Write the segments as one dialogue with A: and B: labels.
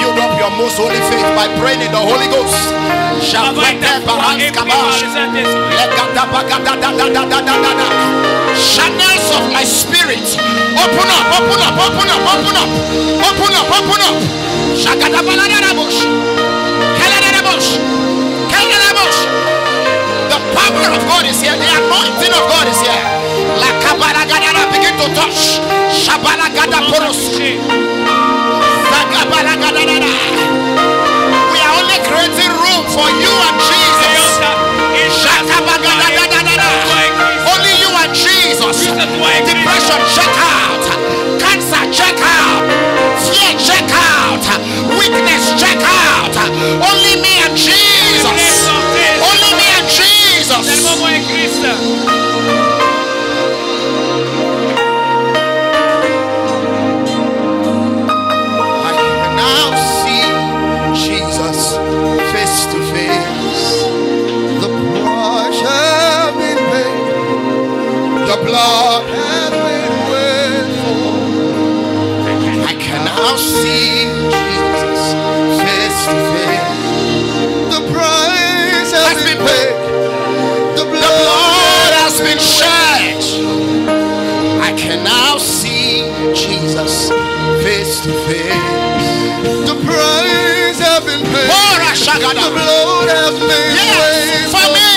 A: Build up your most holy faith by praying in the Holy Ghost. Channels of my spirit, open up, open up, open up, open up, open up, open up. The power of God is here. The anointing of God is here. Begin to touch. We are only creating room for you and Jesus. Only you and Jesus. Depression, check out. Cancer, check out. Fear, check out. Weakness, check out. Only me and Jesus. Only me and Jesus. Lord, I can now see Jesus face to face. The price has been paid. The blood has been shed. I can now see Jesus face to face. The price has been paid. The blood has been paid for me.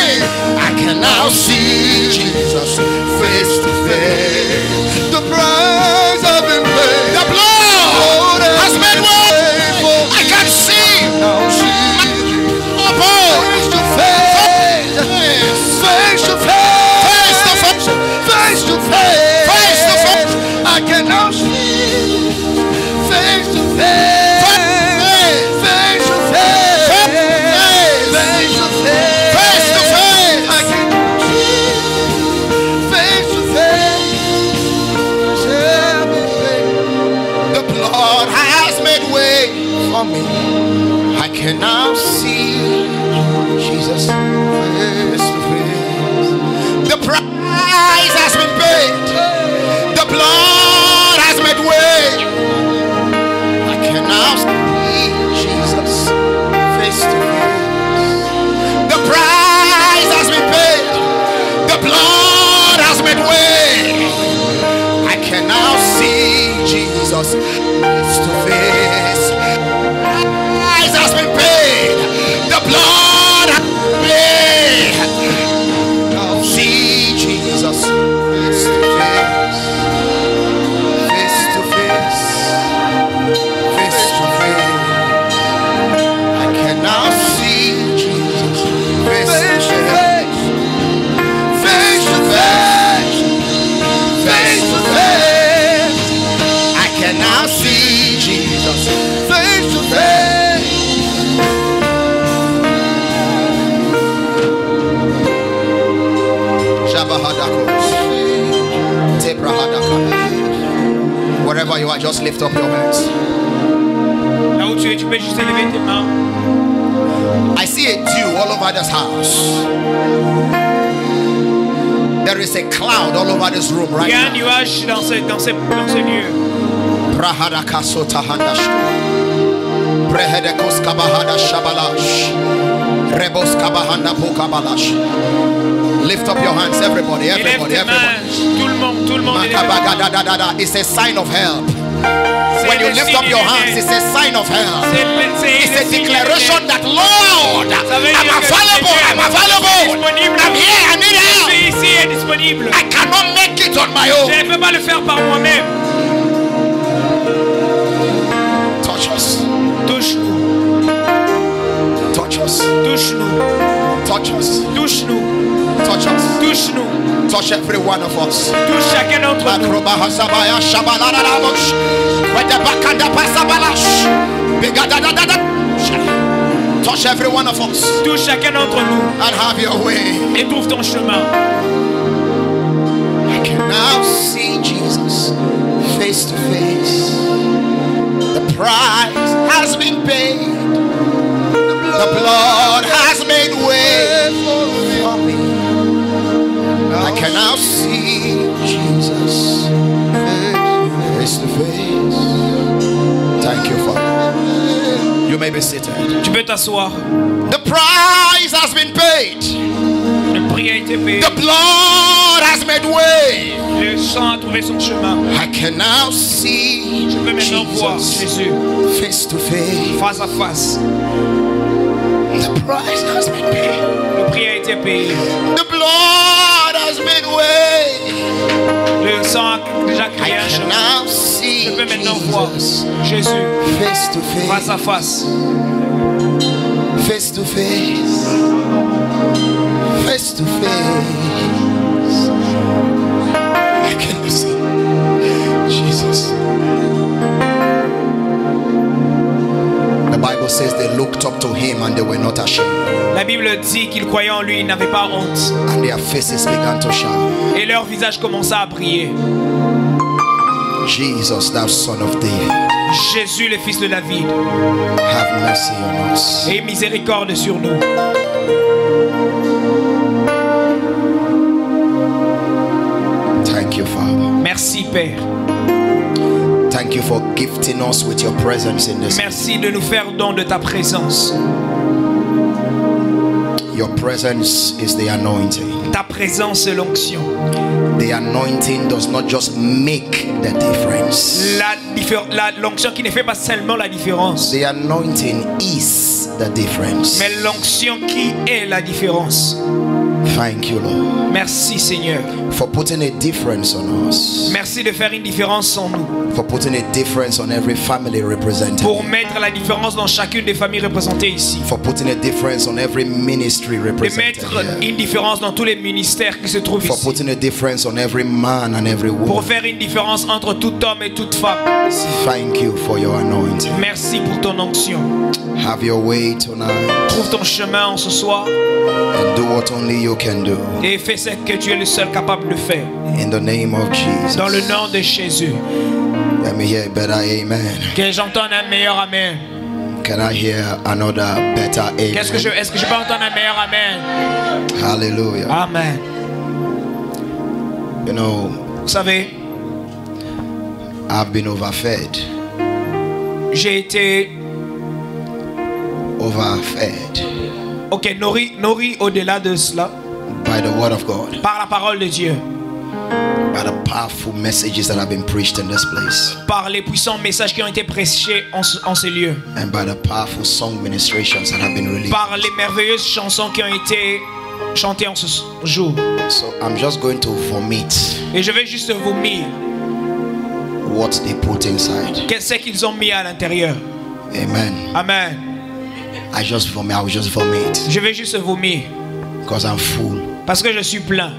A: I can now see Jesus face to face. The price has been paid. The blood has been paid. I can see now face to face. Face to face. Face to face. Face to face. I can now see face to face. Face to face. Face to face. Face to face. I can for me. I can now see Jesus face to face. The price has been paid. The blood has made way. I can now see Jesus face to face. The price has been paid. The blood has made way. I can now see Jesus face to face. Has been paid. The blood has been paid. Now see Jesus face to face. Face to face. Face to face. I can now see Jesus face to face. Face to face. Face to face. I can now see Jesus face to face. Wherever you are, just lift up your hands.
B: Là où tu es, tu peux juste lever tes mains.
A: I see a dew all over this house. There is a cloud all over this room right now.
B: Il y a un nuage dans ce lieu.
A: Lift up your hands, everybody, everybody, everybody.
B: Tout le monde.
A: It's a sign of help. When you lift up your hands, it's a sign of help. It's a declaration that, Lord, I'm available, I'm available. I'm here, I need help. I cannot make it on my own.
B: Je ne peux pas le faire par moi-même.
A: Touch us.
B: Touche-nous.
A: Touch us.
B: Touche-nous.
A: Touch us.
B: Touche-nous.
A: Touch us.
B: Touche-nous.
A: Touch every one of us.
B: Touche chacun d'entre nous.
A: Touch every one of us.
B: Touche chacun d'entre nous.
A: And have your way.
B: Et trouve ton chemin.
A: I can now see Jesus face to face. The price has been paid. The blood has made way for me. I can now see Jesus be seated.
B: Tu peux t'asseoir.
A: The price has been paid.
B: Le prix a été payé.
A: The blood has made way.
B: Le sang a trouvé son chemin.
A: I can now see
B: Je peux maintenant voir
A: Jesus
B: Jésus
A: face to face.
B: face à face.
A: The price has been paid.
B: Le prix a été payé.
A: The blood has made way.
B: Le sang a déjà
A: I
B: créé un
A: can
B: chemin.
A: now see
B: Je peux maintenant voir
A: Jesus
B: Jésus
A: face to
B: face à
A: face.
B: face.
A: Face to face. Face to face. I can see Jesus. The Bible says they looked up to him and they were not ashamed.
B: La Bible dit qu'ils croyaient en lui, ils n'avaient pas honte.
A: And their faces began to shine.
B: Et leur visage commença à briller.
A: Jesus, thou son of David,
B: Jésus, le fils de David,
A: have mercy on us.
B: aie miséricorde sur nous.
A: Thank you, Father.
B: Merci, Père.
A: Thank you for gifting us with your presence in this.
B: Merci de nous faire don de ta présence.
A: Your presence is the anointing.
B: Ta présence est l'onction.
A: The anointing does not just make the difference.
B: L'onction qui ne fait pas seulement la différence,
A: The anointing is the difference.
B: mais l'onction qui est la différence.
A: Thank you, Lord,
B: Merci, Seigneur.
A: for putting a difference on us.
B: Merci de faire une différence en nous.
A: For putting a difference on every family represented.
B: Pour mettre la différence dans chacune des familles représentées ici.
A: For putting a difference on every ministry
B: De
A: represented
B: mettre
A: here.
B: une différence dans tous les ministères qui se trouvent
A: For
B: ici.
A: putting a difference on every man and every
B: Pour
A: woman.
B: faire une différence entre tout homme et toute femme ici.
A: Thank you for your anointing.
B: Merci pour ton onction.
A: Have your way tonight
B: Trouve ton chemin en ce soir
A: and do what only you can do.
B: et fais ce que tu es le seul capable de faire.
A: In the name of Jesus.
B: Dans le nom de Jésus.
A: Let me hear a better amen.
B: Que j'entende un meilleur amen.
A: Can I hear another better amen?
B: Est-ce que je peux entendre un meilleur amen?
A: Hallelujah.
B: Amen.
A: You know,
B: Vous savez,
A: I've been overfed.
B: j'ai été nourri au-delà de cela
A: by the word of God,
B: par la parole de Dieu,
A: by the powerful messages that have been preached in this place,
B: par les puissants messages qui ont été prêchés en ce lieu,
A: and by the powerful song ministrations that have been released.
B: par les merveilleuses chansons qui ont été chantées en ce jour.
A: So I'm just going to vomit
B: Et je vais juste vomir
A: what they put inside.
B: qu'est-ce qu'ils ont mis à l'intérieur.
A: Amen.
B: Amen.
A: I will just vomit
B: Je vais juste vomir
A: because I'm full.
B: parce que je suis plein.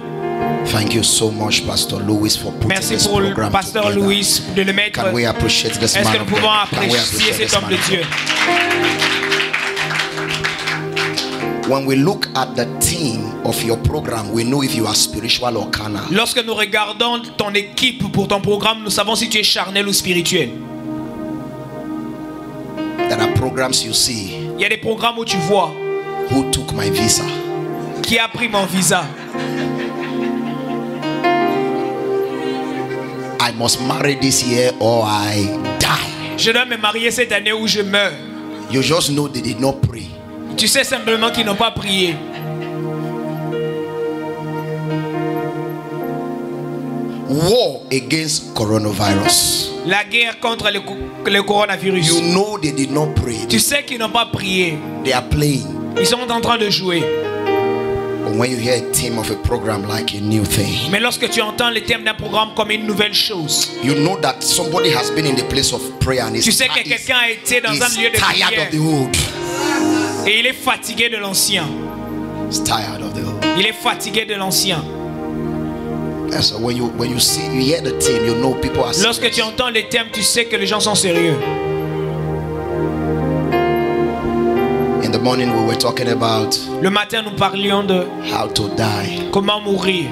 A: Thank you so much, Pastor Louis, for putting
B: Merci
A: this
B: pour le
A: program
B: pasteur
A: together.
B: Louis de le mettre.
A: Can we appreciate this
B: Est-ce
A: man
B: que nous
A: of
B: pouvons
A: God? Can we
B: apprécier
A: appreciate
B: cet
A: this
B: homme
A: man
B: de
A: of
B: Dieu?
A: God? When we look at the theme of your program, we know if you are spiritual or carnal.
B: Lorsque nous regardons ton équipe pour ton programme, nous savons si tu es charnel ou spirituel.
A: There are programs you see.
B: Il y a des programmes où tu vois
A: Who took my visa?
B: qui a pris mon visa.
A: I must marry this year or I die.
B: Je dois me marier cette année ou je meurs.
A: You just know they did not pray.
B: Tu sais simplement qu'ils n'ont pas prié.
A: War against coronavirus.
B: La guerre contre le coronavirus.
A: You know they did not pray.
B: Tu sais qu'ils n'ont pas prié.
A: They are playing.
B: Ils sont en train de jouer.
A: But when you hear a theme of a program like a new thing,
B: Mais lorsque tu entends le thème d'un programme comme une nouvelle chose,
A: you know that somebody has been in the place of prayer and
B: tu sais que quelqu'un a été dans un lieu de
A: tired
B: prière
A: of the old.
B: et il est fatigué de l'ancien.
A: He's tired of the old.
B: Il est fatigué de l'ancien.
A: And so when you hear the theme, you know people are
B: Lorsque tu
A: serious.
B: entends les thèmes, tu sais que les gens sont sérieux.
A: In the morning we were talking about
B: Le matin, nous parlions de
A: how to die.
B: comment mourir.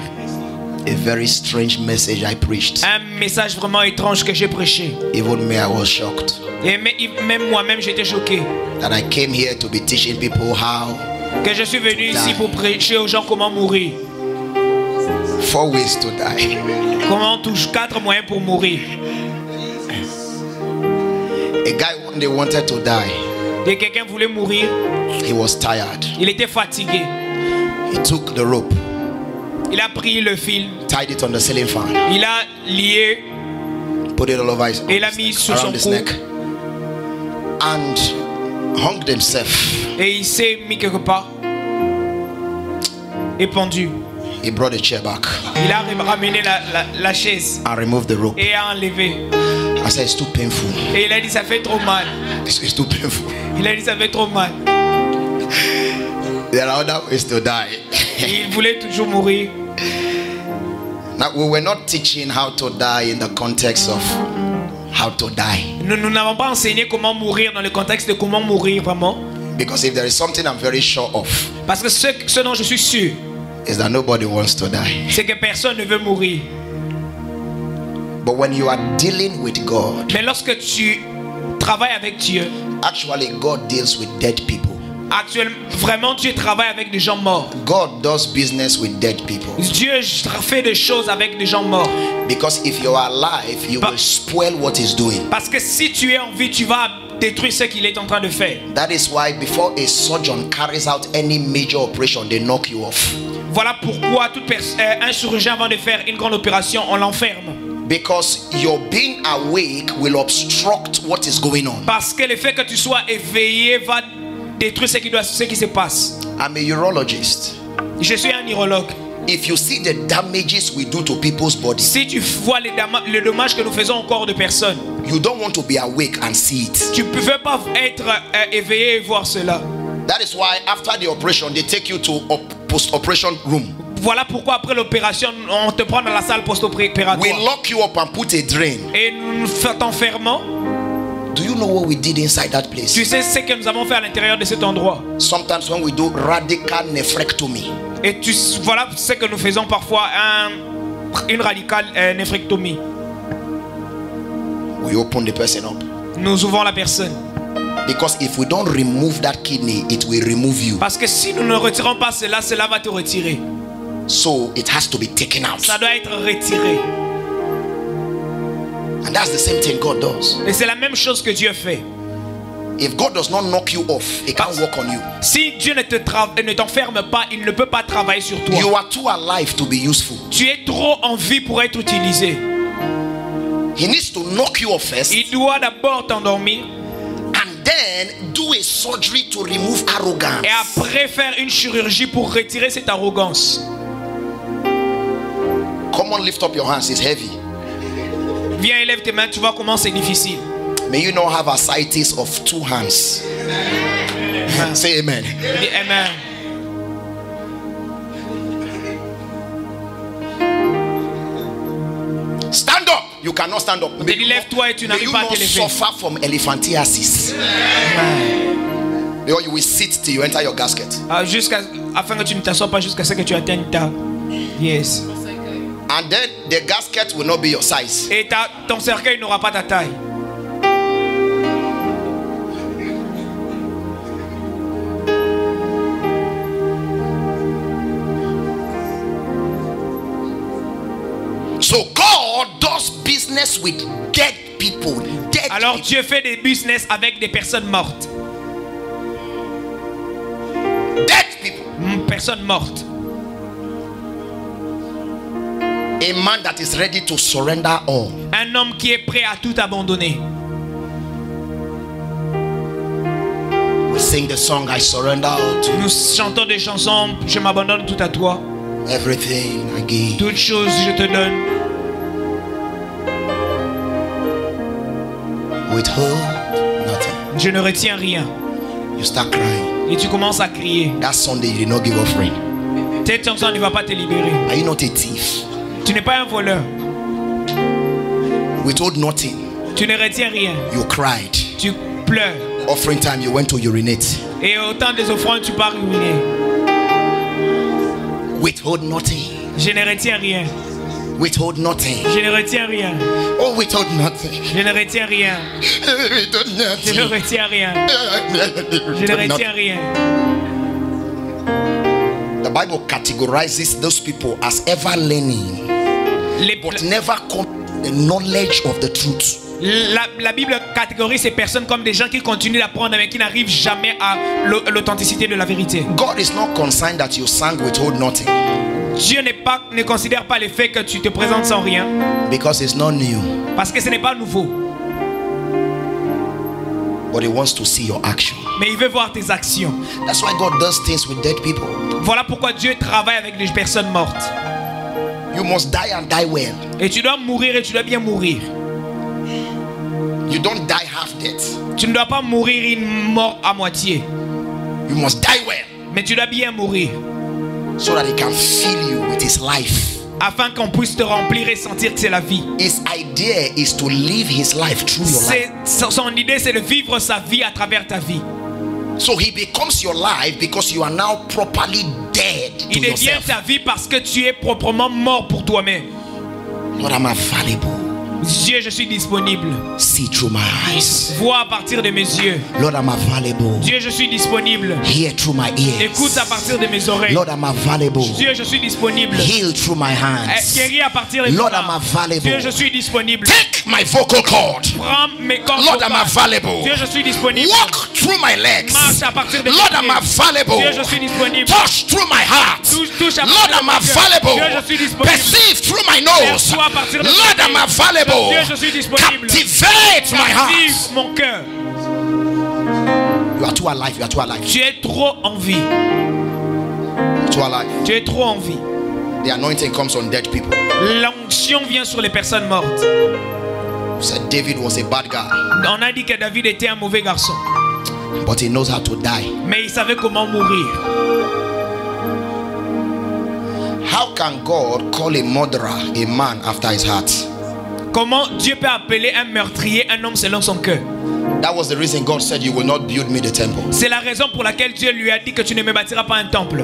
A: A very strange message I preached.
B: Un message vraiment étrange que j'ai prêché.
A: Even me, I was shocked
B: Et même moi-même, j'étais choqué.
A: that I came here to be teaching people how.
B: Que je suis venu ici pour prêcher aux gens comment mourir.
A: 4 ways to die.
B: Comment on touche 4 moyens pour mourir.
A: A guy one day wanted to die.
B: Et quelqu'un voulait mourir.
A: He was tired.
B: Il était fatigué.
A: He took the rope,
B: Il a pris le fil.
A: tied it on the ceiling fan,
B: Il a lié
A: put it all over his,
B: et l'a mis sur son
A: around his
B: cou.
A: neck, and hung himself.
B: Et il s'est mis quelque part. Et pendu.
A: He brought the chair back
B: Il a ramené la chaise.
A: and removed the rope.
B: Et a enlevé.
A: I said, it's too painful.
B: Et il a dit ça fait trop mal.
A: It's too painful.
B: Il a dit ça fait trop mal.
A: There are other ways to die.
B: Et il voulait toujours mourir.
A: Now, we were not teaching how to die in the context of how to die.
B: Nous n'avons pas enseigné comment mourir dans le contexte de comment mourir vraiment.
A: Because if there is something I'm very sure of,
B: Parce que ce dont je suis sûr,
A: is that nobody wants to die.
B: c'est que personne ne veut mourir.
A: But when you are dealing with God,
B: Mais lorsque tu travailles avec Dieu,
A: actually God deals with dead people.
B: actuellement, vraiment Dieu travaille avec des gens morts.
A: God does business with dead people.
B: Dieu fait des choses avec des gens morts.
A: Because if you are alive, you will spoil what he's doing.
B: Parce que si tu es en vie, tu vas détruire ce qu'il est en train de faire.
A: That is why before a surgeon carries out any major operation, they knock you off.
B: Voilà pourquoi un chirurgien avant de faire une grande opération, on l'enferme.
A: Because your being awake will obstruct what is going on.
B: Parce que le fait que tu sois éveillé va détruire ce qui se passe.
A: I'm a urologist.
B: Je suis un neurologue.
A: If you see the damages we do to people's bodies,
B: Si tu vois le dommage que nous faisons au corps de personnes,
A: you don't want to be awake and see it.
B: tu ne peux pas être éveillé et voir cela.
A: That is why after the operation, they take you to a post-operation room.
B: Voilà pourquoi après l'opération, on te prend dans la salle
A: We
B: post-opératoire.
A: lock you up and put a drain.
B: Et nous t'enfermons.
A: Do you know what we did inside that place?
B: Tu sais ce que nous avons fait à l'intérieur de cet endroit.
A: Sometimes when we do radical nephrectomy,
B: Et voilà ce que nous faisons parfois, une radicale néphrectomie.
A: we open the person up.
B: Nous ouvrons la personne.
A: Because if we don't remove that kidney, it will remove you.
B: Parce que si nous ne retirons pas cela, cela va te retirer.
A: So it has to be taken out.
B: Ça doit être retiré.
A: And that's the same thing God does.
B: Et c'est la même chose que Dieu fait.
A: If God does not knock you off, He can't work on you.
B: Si Dieu ne t'enferme pas, il ne peut pas travailler sur toi.
A: You are too alive to be useful.
B: Tu es trop en vie pour être utilisé.
A: He needs to knock you off first,
B: Il doit d'abord t'endormir
A: and then do a surgery to remove arrogance.
B: et après faire une chirurgie pour retirer cette arrogance.
A: Come on, lift up your hands. It's heavy.
B: Viens, élève tes mains, tu vois comment c'est difficile.
A: May you not have ascites of two hands. Say amen.
B: Dis amen.
A: Stand up. You cannot stand up.
B: Te dis, lève-toi et tu
A: May
B: n'arrives
A: you
B: pas à
A: not
B: te lever.
A: suffer from elephantiasis. Or you will sit till you enter your casket.
B: Afin que tu ne t'assoies pas jusqu'à ce que tu atteignes ta. Yes.
A: And then the gasket will not be your size.
B: Et ton cercueil n'aura pas ta taille.
A: So God does business with dead people. Dead
B: Alors
A: people.
B: Dieu fait des business avec des personnes mortes.
A: Dead people.
B: Personnes mortes.
A: A man that is ready to surrender all.
B: Un homme qui est prêt à tout abandonner.
A: We sing the song, I surrender all to
B: Nous chantons des chansons, je m'abandonne tout à toi.
A: everything I give.
B: Toutes choses je te donne.
A: Withhold nothing.
B: Je ne retiens rien.
A: You start crying.
B: Et tu commences à crier.
A: That Sunday you did not give offering.
B: Cette chanson ne va pas te libérer.
A: Are you not a thief?
B: Tu n'es pas un voleur.
A: Withhold nothing.
B: Tu ne retiens rien.
A: You cried.
B: Tu pleures.
A: Offering time you went to urinate.
B: Et au temps des offrandes, tu pars uriner.
A: Withhold nothing.
B: Je ne retiens rien.
A: Withhold nothing.
B: Je ne retiens rien.
A: Oh, withhold nothing.
B: Je ne retiens rien.
A: Withhold
B: Je ne
A: nothing.
B: retiens rien. Je ne retiens rien.
A: The Bible categorizes those people as ever learning,
B: Les,
A: but never come to the knowledge of the truth.
B: La Bible catégorise ces personnes comme des gens qui continuent d'apprendre mais qui n'arrivent jamais à l'authenticité de la vérité.
A: God is not concerned that you sang withhold nothing.
B: Dieu ne considère pas le fait que tu te présentes sans rien.
A: Because it's not new.
B: Parce que ce n'est pas nouveau.
A: But he wants to see your action.
B: Mais il veut voir tes actions.
A: That's why God does things with dead people.
B: Voilà pourquoi Dieu travaille avec des personnes mortes.
A: You must die and die well.
B: Et tu dois mourir et tu dois bien mourir.
A: You don't die half dead.
B: Tu ne dois pas mourir une mort à moitié.
A: You must die well.
B: Mais tu dois bien mourir.
A: So that he can fill you with his life.
B: Afin qu'on puisse te remplir et sentir que c'est la vie.
A: His idea is to live his life through your life.
B: Son idée c'est de vivre sa vie à travers ta vie.
A: So he becomes your life because you are now properly dead to
B: Il devient
A: yourself.
B: ta vie parce que tu es proprement mort pour toi-même.
A: Lord, I'm available.
B: Dieu, je suis disponible.
A: See through my eyes.
B: Vois à partir de mes yeux.
A: Lord, I'm available.
B: Dieu, je suis disponible.
A: Hear through my ears.
B: Écoute à partir de mes oreilles.
A: Lord, I'm available.
B: Dieu, je suis disponible.
A: Heal through my hands.
B: Guéris à partir de mes
A: Lord,
B: mains.
A: I'm available.
B: Dieu, je suis disponible.
A: Take my vocal cord.
B: Prends mes cordes
A: Lord, I'm
B: vocales.
A: available.
B: Dieu, je suis disponible.
A: Walk through my legs.
B: Marche à partir de mes
A: Lord, I'm
B: pieds.
A: available.
B: Dieu, je suis disponible.
A: Touch through my heart.
B: Touche à
A: Lord,
B: partir
A: I'm
B: de mes yeux.
A: available.
B: Dieu, je suis disponible.
A: Perceive through my nose.
B: Perçois à partir de mes
A: Lord, I'm
B: pieds.
A: available.
B: Dieu, je suis disponible.
A: Captivate my heart.
B: Captive mon cœur.
A: You are too alive. You are too alive.
B: Tu es trop en vie.
A: Too alive.
B: Tu es trop en vie.
A: The anointing comes on dead people.
B: L'onction vient sur les personnes mortes.
A: You said David was a bad guy,
B: On a dit que David était un mauvais garçon.
A: but he knows how to die.
B: Mais il savait comment mourir.
A: How can God call a murderer a man after his heart?
B: Comment Dieu peut appeler un meurtrier un homme selon son cœur?
A: That was the reason God said, you will not build me the temple.
B: C'est la raison pour laquelle Dieu lui a dit que tu ne me bâtiras pas un temple.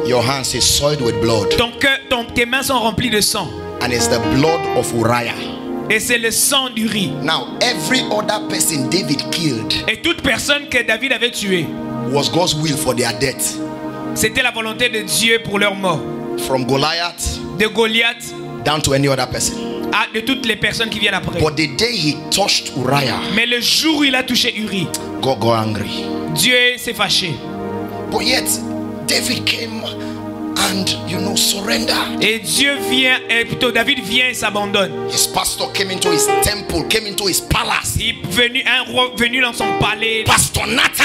A: Your hands is soiled with blood,
B: Ton cœur, tes mains sont remplies de sang.
A: and it's the blood of Uriah.
B: Et c'est le sang du riz.
A: Now, every other person David killed
B: Et toute personne que David avait tuée,
A: was God's will for their death.
B: c'était la volonté de Dieu pour leur mort.
A: From Goliath
B: De Goliath
A: down to any other person.
B: à de toutes les personnes qui viennent après.
A: But the day he touched Uriah,
B: Mais le jour où il a touché Uri,
A: God got angry.
B: Dieu s'est fâché.
A: But yet, David came and, surrender.
B: Et Dieu vient, et plutôt David vient et s'abandonne.
A: His pastor came into his temple, came into his palace.
B: Un roi venu dans son palais.
A: Pastor Nathan.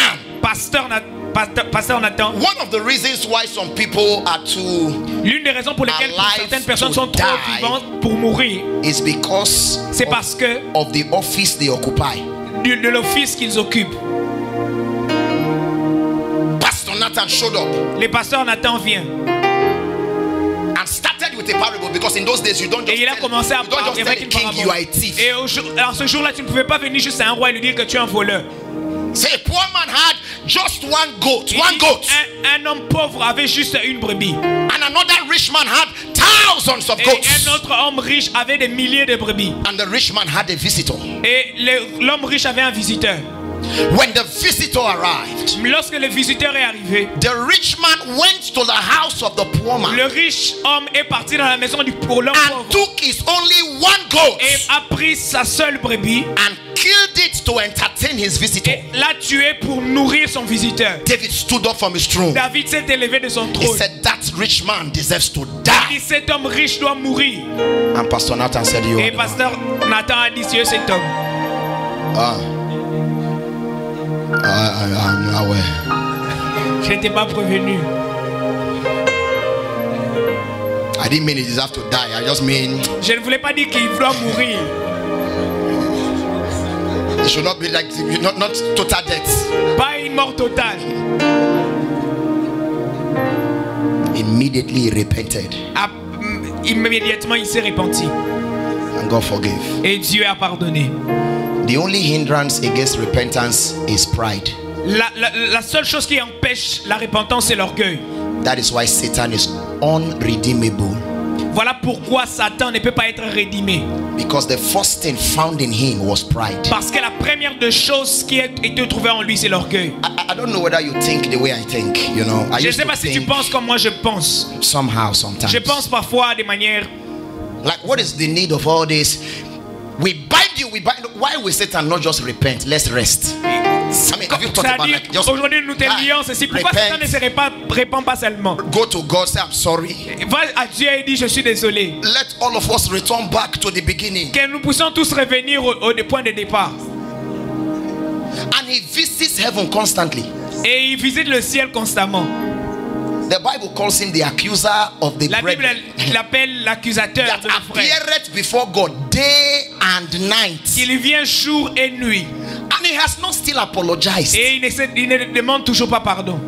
B: Pasteur Nathan.
A: One of the reasons why some people are too
B: L'une des raisons pour lesquelles certaines personnes sont trop vivantes pour mourir,
A: is because
B: c'est parce que
A: of the office they occupy.
B: de l'office qu'ils occupent.
A: Pastor Nathan showed up
B: Le pasteur Nathan vient.
A: and started with a parable, because in those days you don't
B: Et
A: just
B: il a commencé à
A: tell
B: parler avec
A: a
B: une
A: king you are a
B: parabole.
A: thief.
B: Et en ce jour-là, tu ne pouvais pas venir juste à un roi et lui dire que tu es un voleur.
A: Say a poor man had just one goat,
B: Il
A: one
B: dit,
A: goat,
B: un homme pauvre avait juste une brebis.
A: and another rich man had thousands of
B: Et
A: goats,
B: un autre homme riche avait des milliers de brebis.
A: and the rich man had a visitor.
B: Et l'homme riche avait un visiteur.
A: When the visitor arrived,
B: Lorsque le visiteur est arrivé,
A: the rich man went to the house of the poor man
B: le riche homme est parti dans la maison du l'homme
A: and
B: pauvre
A: took his only one goat
B: et a pris sa seule brebis
A: and killed it to entertain his visitor.
B: et l'a tué pour nourrir son visiteur.
A: David stood up from his throne.
B: David s'est élevé de son
A: He
B: trône.
A: said, that rich man deserves to
B: Il
A: die.
B: dit, cet homme riche doit mourir.
A: And Pastor Nathan said, you
B: Et
A: are the man.
B: pasteur Nathan a dit, c'est cet homme.
A: I'm aware.
B: Je n'étais pas prévenu.
A: I didn't mean he deserved to die. I just mean
B: Je ne voulais pas dire qu'il doit mourir.
A: it should not be like not total death.
B: Pas une mort totale.
A: Immediately he repented
B: Immédiatement, il s'est repenti.
A: and God forgave.
B: Et Dieu a pardonné.
A: The only hindrance against repentance is pride.
B: La seule chose qui empêche la repentance, c'est l'orgueil.
A: That is why Satan is unredeemable.
B: Voilà pourquoi Satan ne peut pas être rédimé.
A: Because the first thing found in him was pride.
B: Parce que la première des choses qui a été trouvée en lui, c'est l'orgueil.
A: I don't know whether you think the way I think, I
B: Je ne
A: used
B: sais
A: to
B: pas si tu
A: think
B: penses comme moi je pense.
A: somehow, sometimes.
B: Je pense parfois de manière...
A: Like, what is the need of all this? We bind you. Why will Satan not just repent? Let's rest. I mean, have you thought about like just
B: aujourd'hui nous te lions ceci. Pourquoi Satan ne se répand pas seulement?
A: go to God, say I'm sorry.
B: Va à Dieu et dis je suis désolé.
A: Let all of us return back to the beginning.
B: Que nous puissions tous revenir au point de départ.
A: And he visits heaven constantly.
B: Et il visite le ciel constamment.
A: The Bible calls him the accuser of the
B: La Bible
A: brethren.
B: l'appelle l'accusateur
A: That
B: de nos frères.
A: appeareth before God day and night.
B: Il vient jour et nuit.
A: And he has not still apologized.
B: Et il ne demande toujours pas pardon.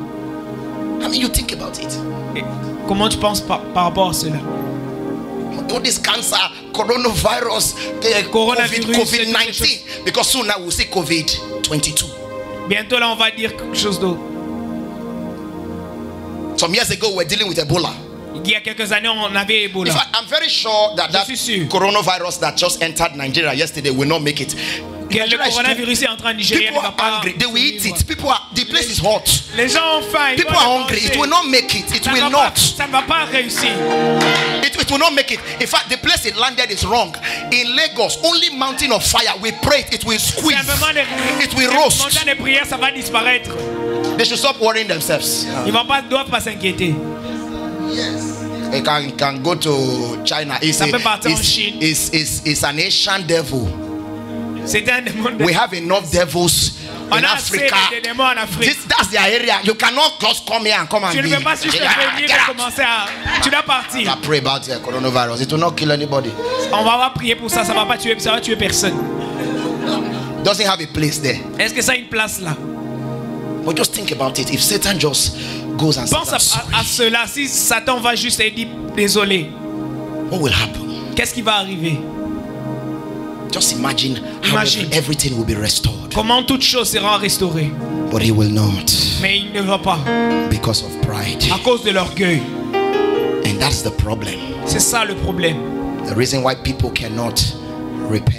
A: I mean, you think about it.
B: Et comment tu penses par rapport à cela?
A: All this cancer, coronavirus, COVID-19. Because soon now we'll say COVID-22.
B: Bientôt là on va dire quelque chose d'autre.
A: Some years ago, we were dealing with Ebola.
B: Il y a quelques années, on avait Ebola.
A: In fact, I'm very sure that that coronavirus that just entered Nigeria yesterday will not make it.
B: Le coronavirus est entré en Nigeria.
A: People are hungry. They will eat it. The place is hot.
B: Les gens ont faim.
A: People are hungry. It will not make it. It will not.
B: Ça ne va pas réussir.
A: It will not make it. In fact, the place it landed is wrong. In Lagos, only mountain of fire. We pray it will squeeze. It will roast.
B: Montagne de prière, ça va disparaître.
A: They should stop worrying themselves.
B: Ils doivent pas s'inquiéter.
A: Yes. They can go to China. It's an Asian devil.
B: C'est un démon.
A: We have enough devils in Africa. That's their area. You cannot just come here and come and
B: tu ne peux pas juste venir et commencer à... Tu dois partir.
A: I pray about the coronavirus. It will not kill anybody.
B: On va prier pour ça. Ça va tuer personne.
A: Doesn't have a place there.
B: Est-ce que ça a une place là?
A: But just think about it. If Satan just goes and
B: pense à cela. Si Satan va juste et dit désolé,
A: what will happen?
B: Qu'est-ce qui va arriver?
A: Just imagine how everything will be restored.
B: Comment toute chose sera restaurée.
A: But he will not.
B: Mais il ne va pas.
A: Because of pride.
B: À cause de l'orgueil.
A: And that's the problem.
B: C'est ça le problème.
A: The reason why people cannot repent.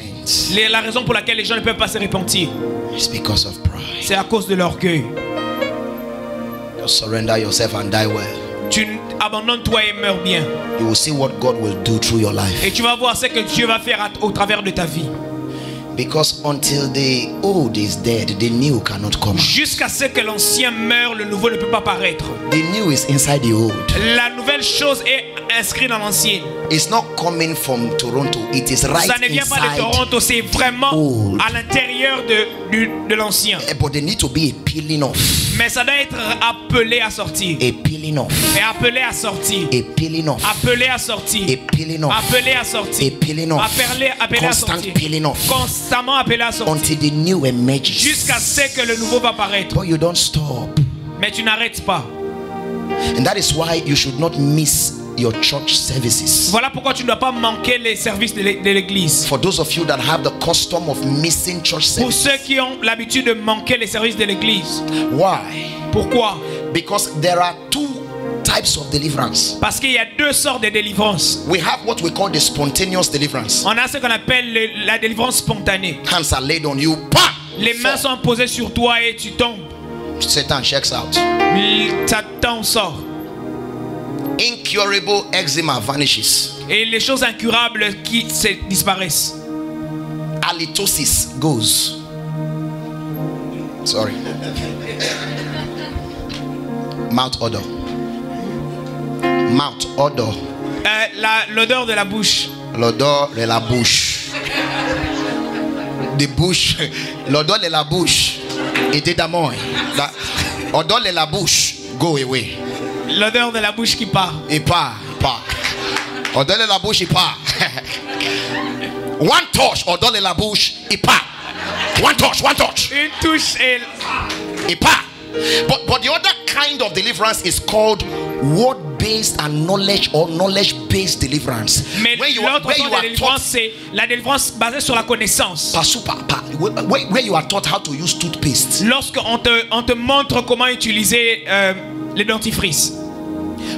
B: La raison pour laquelle les gens ne peuvent pas se repentir.
A: It's because of pride.
B: C'est à cause de l'orgueil.
A: Just surrender yourself and die well.
B: Tu abandonnes-toi et meurs bien.
A: You will see what God will do through your life.
B: Et tu vas voir ce que Dieu va faire au travers de ta vie.
A: Because until the old is dead, the new cannot come.
B: Jusqu'à ce que l'ancien meure, le nouveau ne peut pas paraître.
A: The new is inside the old.
B: La nouvelle chose est inscrite dans l'ancienne.
A: It's not coming from Toronto. It is right inside.
B: Ça ne vient pas de Toronto, c'est vraiment
A: old.
B: À l'intérieur de l'ancien.
A: But there need to be a peeling off.
B: Mais ça doit être appelé à sortir.
A: A peeling off.
B: Et appelé à sortir.
A: A peeling off.
B: Appelé à sortir.
A: A peeling off.
B: Appelé à sortir.
A: A peeling off.
B: Appelé à sortir.
A: Constant peeling off.
B: Constamment appelé à sortir.
A: Until the new emerges.
B: Jusqu'à ce que le nouveau va paraître.
A: But you don't stop.
B: Mais tu n'arrêtes pas.
A: And that is why you should not miss your church services.
B: Voilà pourquoi tu ne dois pas manquer les services de l'église.
A: For those of you that have the custom of missing church services.
B: Pour ceux qui ont l'habitude de manquer les services de l'église.
A: Why?
B: Pourquoi?
A: Because there are two types of deliverance.
B: Parce qu'il y a deux sortes de délivrance.
A: We have what we call the spontaneous deliverance.
B: On a ce qu'on appelle la délivrance spontanée.
A: Hands are laid on you. Bam!
B: Les mains sont posées sur toi et tu tombes.
A: Satan checks out.
B: Satan sort.
A: Incurable eczema vanishes.
B: Et les choses incurables qui disparaissent.
A: Halitosis goes. Sorry. Mouth odor. Mouth odor.
B: L'odeur de la bouche.
A: L'odeur de la bouche. The bush. L'odeur de la bouche. Était d'amour. L'odeur de la bouche. Go away.
B: L'odeur de la bouche qui part.
A: Il part. Odeur de la bouche, il part. One touch, odeur de la bouche, il part. One touch.
B: Une touche et
A: il part. But the other kind of deliverance is called word-based and knowledge or knowledge-based deliverance.
B: Mais l'autre forme de délivrance, c'est la délivrance basée sur la connaissance.
A: Where you are taught how to use toothpaste.
B: Lorsqu'on te montre comment utiliser le dentifrice.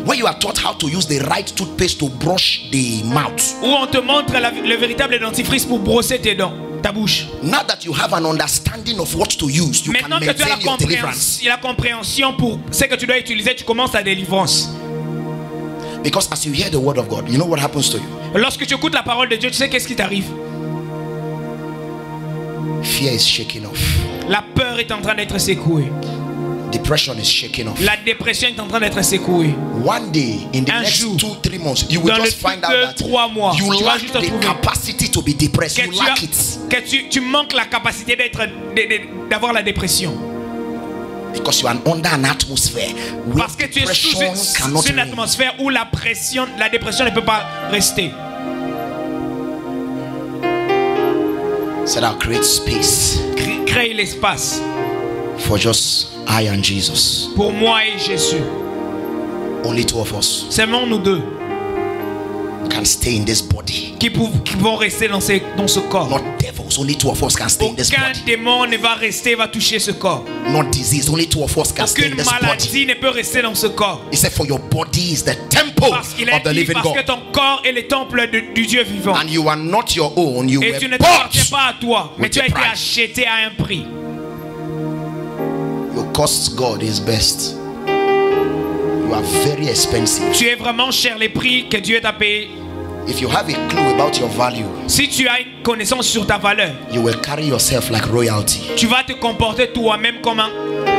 A: Where you are taught how to use the right toothpaste to brush the mouth.
B: Où on te montre le véritable dentifrice pour brosser tes dents, ta bouche.
A: Now that you have an understanding of what to use, you
B: Maintenant
A: can
B: que tu as
A: maintain your deliverance.
B: la compréhension pour ce que tu dois utiliser, tu commences ta délivrance.
A: Because as you hear the word of God, you know what happens to you.
B: Lorsque tu écoutes la parole de Dieu, tu sais qu'est-ce qui t'arrive.
A: Fear is shaking off.
B: La peur est en train d'être secouée.
A: Depression is shaking off.
B: La dépression est en train d'être secouée.
A: One day, in the
B: Un
A: next
B: jour,
A: 2-3 months, you will
B: dans
A: just
B: le
A: find out
B: de
A: that
B: 3 mois,
A: you
B: tu vas
A: lack
B: juste
A: the
B: trouver
A: capacity to be depressed.
B: que
A: You lack it.
B: tu manques la capacité d'avoir la dépression.
A: Because you are under an atmosphere where
B: Parce que tu es sous
A: depression cannot
B: une
A: reign.
B: atmosphère où la dépression ne peut pas rester.
A: Said I'll create space
B: Crée l'espace
A: for just I and Jesus.
B: pour moi et Jésus.
A: Only two of us
B: Seulement nous deux
A: can stay in this body.
B: qui vont rester dans ce corps.
A: Not devils, only two of us can stay in this
B: Aucun
A: body.
B: démon ne va rester, va toucher ce corps.
A: Not disease, only two of us can stay in
B: Aucune
A: this body.
B: maladie ne peut rester dans ce corps.
A: He said, for your body is the temple
B: Parce qu'il a
A: of the
B: dit,
A: living
B: parce que
A: God.
B: ton corps est le temple du Dieu vivant.
A: And you are not your own, you
B: Et
A: were
B: tu ne
A: bought
B: t'appartiens pas à toi, mais
A: with
B: tu as
A: a
B: été
A: price.
B: acheté à un prix.
A: You cost God his best. You are very expensive.
B: Tu es vraiment cher, les prix que Dieu t'a payé.
A: If you have a clue about your value,
B: Si tu as une connaissance sur ta valeur,
A: you will carry yourself like royalty.
B: tu vas te comporter toi-même comme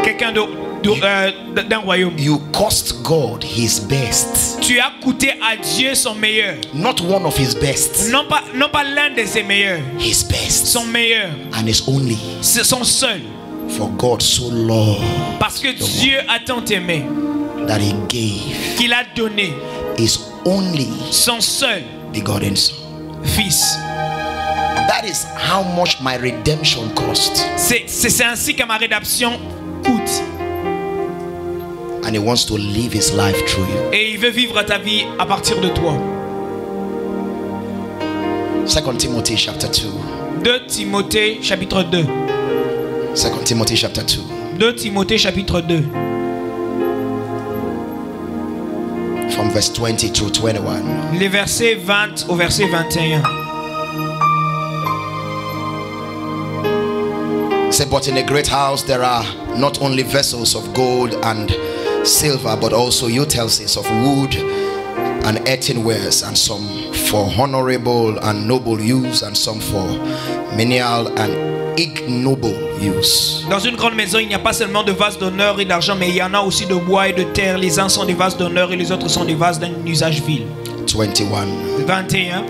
B: quelqu'un d'un royaume.
A: You cost God his best.
B: Tu as coûté à Dieu son meilleur.
A: Not one of his best.
B: Non pas l'un de ses meilleurs,
A: His best.
B: son meilleur,
A: And his only.
B: c'est son seul.
A: For God so loved
B: Parce que Dieu a tant aimé
A: that he gave
B: qu'il a donné
A: his only
B: son seul
A: begotten son.
B: fils.
A: That is how much my redemption cost.
B: C'est ainsi que ma rédemption coûte.
A: And he wants to live his life through you.
B: Et il veut vivre ta vie à partir de toi.
A: 2 Timothy chapter 2.
B: 2 Timothée chapitre 2.
A: 2 Timothy chapter 2.
B: 2 Timothée chapitre 2.
A: From verse 20 to 21.
B: Les versets 20 au verset 21.
A: It said, but in a great house there are not only vessels of gold and silver, but also utensils of wood and earthenwares, and some for honorable and noble use, and some for menial and ignoble use.
B: Dans une grande maison, il n'y a pas seulement de vases d'honneur et d'argent, mais il y en a aussi de bois et de terre. Les uns sont des vases d'honneur et les autres sont des vases d'un usage vil.
A: 21.
B: 21.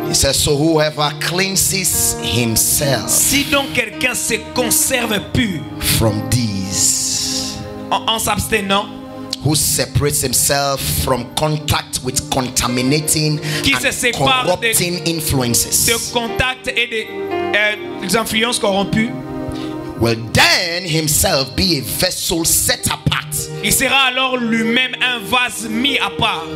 A: He says, so whoever cleanses himself
B: Si donc quelqu'un se conserve pur
A: from these,
B: en s'abstenant,
A: who separates himself from contact with contaminating
B: Qui se
A: and
B: sépare
A: corrupting influences,
B: de contact et des influences corrompues,
A: will then himself be a vessel set apart
B: il sera alors lui-même un vase mis à part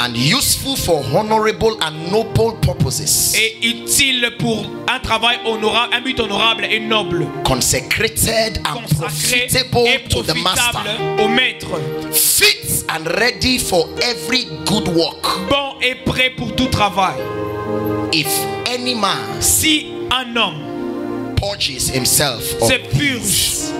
A: and useful for honorable and noble purposes,
B: et utile pour un travail honorable, un but honorable et noble,
A: consecrated and
B: consacré
A: profitable
B: et
A: to the master,
B: profitable au maître,
A: fit and ready for every good work.
B: bon et prêt pour tout travail.
A: If any man
B: Si un homme
A: purges himself of
B: se purge,
A: these.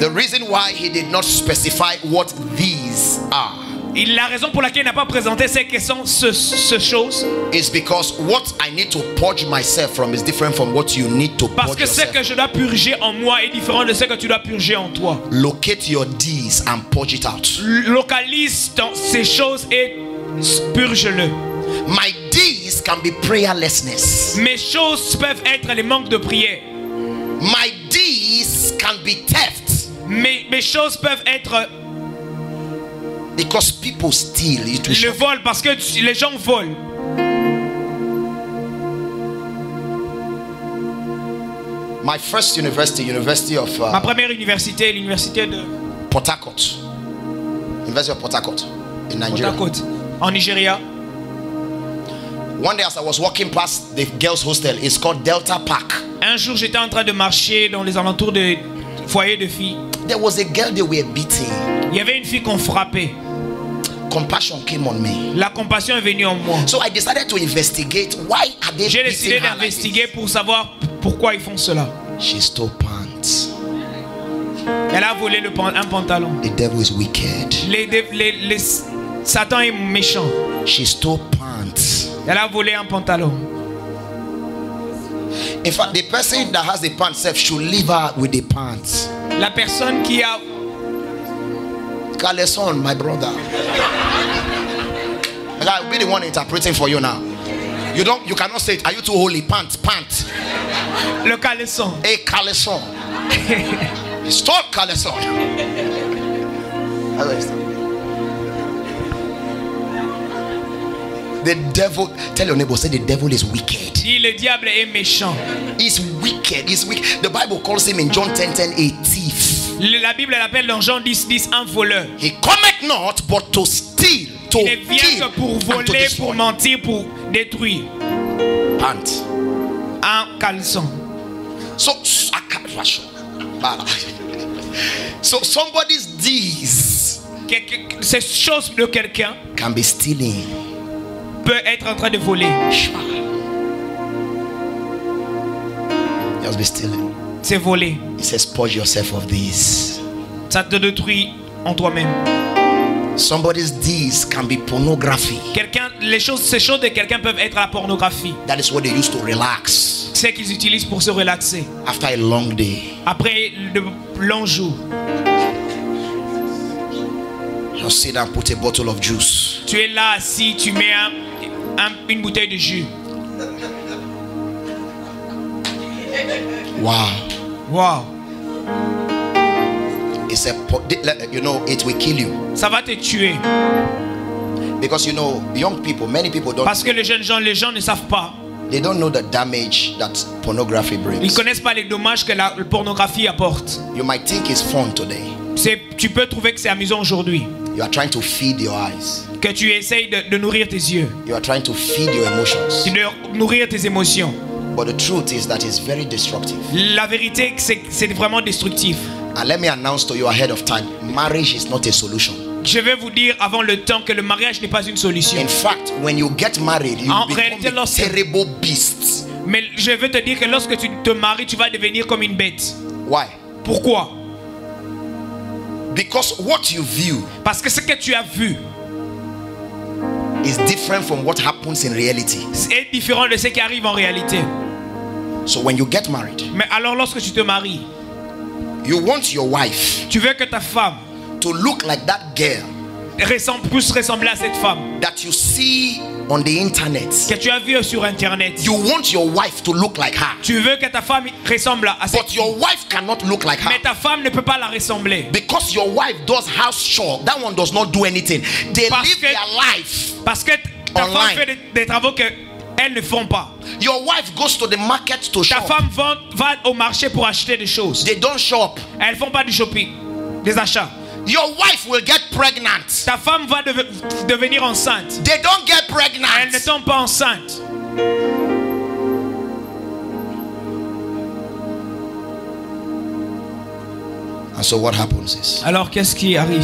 A: The reason why he did not specify what these are
B: la raison pour laquelle il n'a pas présenté ces questions, ce chose,
A: is because what I need to purge myself from is different from what you need to
B: parce
A: purge
B: que ce
A: yourself.
B: que je dois purger en moi est différent de ce que tu dois purger en toi.
A: Locate your deeds and purge it out.
B: Localise ces choses et purge-le.
A: My deeds can be prayerlessness.
B: Mes choses peuvent être les manques de prière.
A: My deeds can be theft.
B: Mes choses peuvent être
A: Because people steal it.
B: le vol, parce que les gens volent.
A: My first university of
B: Ma première université, l'université de
A: Port Harcourt. University of Port Harcourt in Nigeria.
B: Port Harcourt, en Nigeria.
A: One day as I was walking past the girls' hostel, it's called Delta Park.
B: Un jour, j'étais en train de marcher dans les alentours de foyers de filles.
A: There was a girl they were beating.
B: Il y avait une fille qu'on frappait.
A: Compassion came on me.
B: La compassion est venue en moi.
A: So I decided to investigate why are they
B: J'ai
A: beating
B: décidé
A: her like
B: d'investiguer pour savoir pourquoi ils font cela.
A: this? She stole pants.
B: Elle a volé un pantalon.
A: The devil is wicked.
B: Satan est méchant.
A: She stole pants.
B: Elle a volé un pantalon.
A: In fact, the person that has the pants self should leave her with the pants.
B: La personne qui a...
A: Caleçon, my brother. I'll be the one interpreting for you now. You cannot say it. Are you too holy? Pant.
B: Le caleçon.
A: A caleçon. Stop caleçon. The devil, tell your neighbor, say the devil is wicked.
B: Dis, le diable est méchant.
A: He's wicked. He's wicked. The Bible calls him in John 10:10 a thief.
B: La Bible l'appelle dans Jean 10:10 un voleur.
A: He cometh not but to steal, to
B: Il ne vient
A: kill,
B: que pour
A: and to
B: voler,
A: destroy.
B: pour mentir, pour détruire.
A: Pant.
B: Un caleçon.
A: So somebody's deeds
B: Ces choses de quelqu'un
A: can be stealing.
B: peut être en train de voler.
A: Just be stealing.
B: C'est voler.
A: It says, purge yourself of these.
B: Ça te détruit en toi-même.
A: Somebody's deeds can be pornography.
B: Ces choses de quelqu'un peuvent être la pornographie.
A: That is what they use to relax.
B: C'est qu'ils utilisent pour se relaxer.
A: After a long day.
B: Après de longs jours.
A: Just sit down, put a bottle of juice.
B: Tu es là assis, tu mets une bouteille de jus. Wow.
A: It's a, it will kill you.
B: Ça va te tuer.
A: Because young people, many people don't.
B: Parce que les gens ne savent pas.
A: They don't know the damage that pornography brings.
B: Ils connaissent pas les dommages que la pornographie apporte.
A: You might think it's fun today.
B: Tu peux trouver que c'est amusant aujourd'hui.
A: You are trying to feed your eyes.
B: Que tu essayes de nourrir tes yeux.
A: You are trying to feed your emotions.
B: De nourrir tes émotions.
A: But the truth is that it's very destructive.
B: La vérité, c'est vraiment destructif.
A: And let me announce to you ahead of time, marriage is not a solution.
B: Je vais vous dire avant le temps que le mariage n'est pas une solution.
A: In fact, when you get married, you become a terrible beast.
B: Mais je veux te dire que lorsque tu te maries, tu vas devenir comme une bête.
A: Why?
B: Pourquoi?
A: Because what you view
B: Parce que ce que tu as vu
A: is different from what happens in reality.
B: C'est différent de ce qui arrive en réalité.
A: So when you get married,
B: mais alors lorsque tu te maries,
A: you want your wife
B: tu veux que ta femme
A: to look like that girl
B: puisse ressembler à cette femme
A: that you see on the internet.
B: Que tu as vu sur internet.
A: You want your wife to look like her.
B: Tu veux que ta femme ressemble à cette
A: But your wife cannot look like her.
B: Mais ta femme ne peut pas la ressembler.
A: Because your wife does house chore. That one does not do anything. They live their life.
B: Parce que ta femme fait des travaux que elles ne font pas.
A: Your wife goes to the market to shop.
B: Ta femme va au marché pour acheter des choses.
A: They don't shop.
B: Elles font pas du shopping, des achats.
A: Your wife will get pregnant.
B: Ta femme va devenir enceinte.
A: They don't get pregnant.
B: Elle ne tombe pas enceinte.
A: And so what happens is,
B: alors qu'est-ce qui arrive?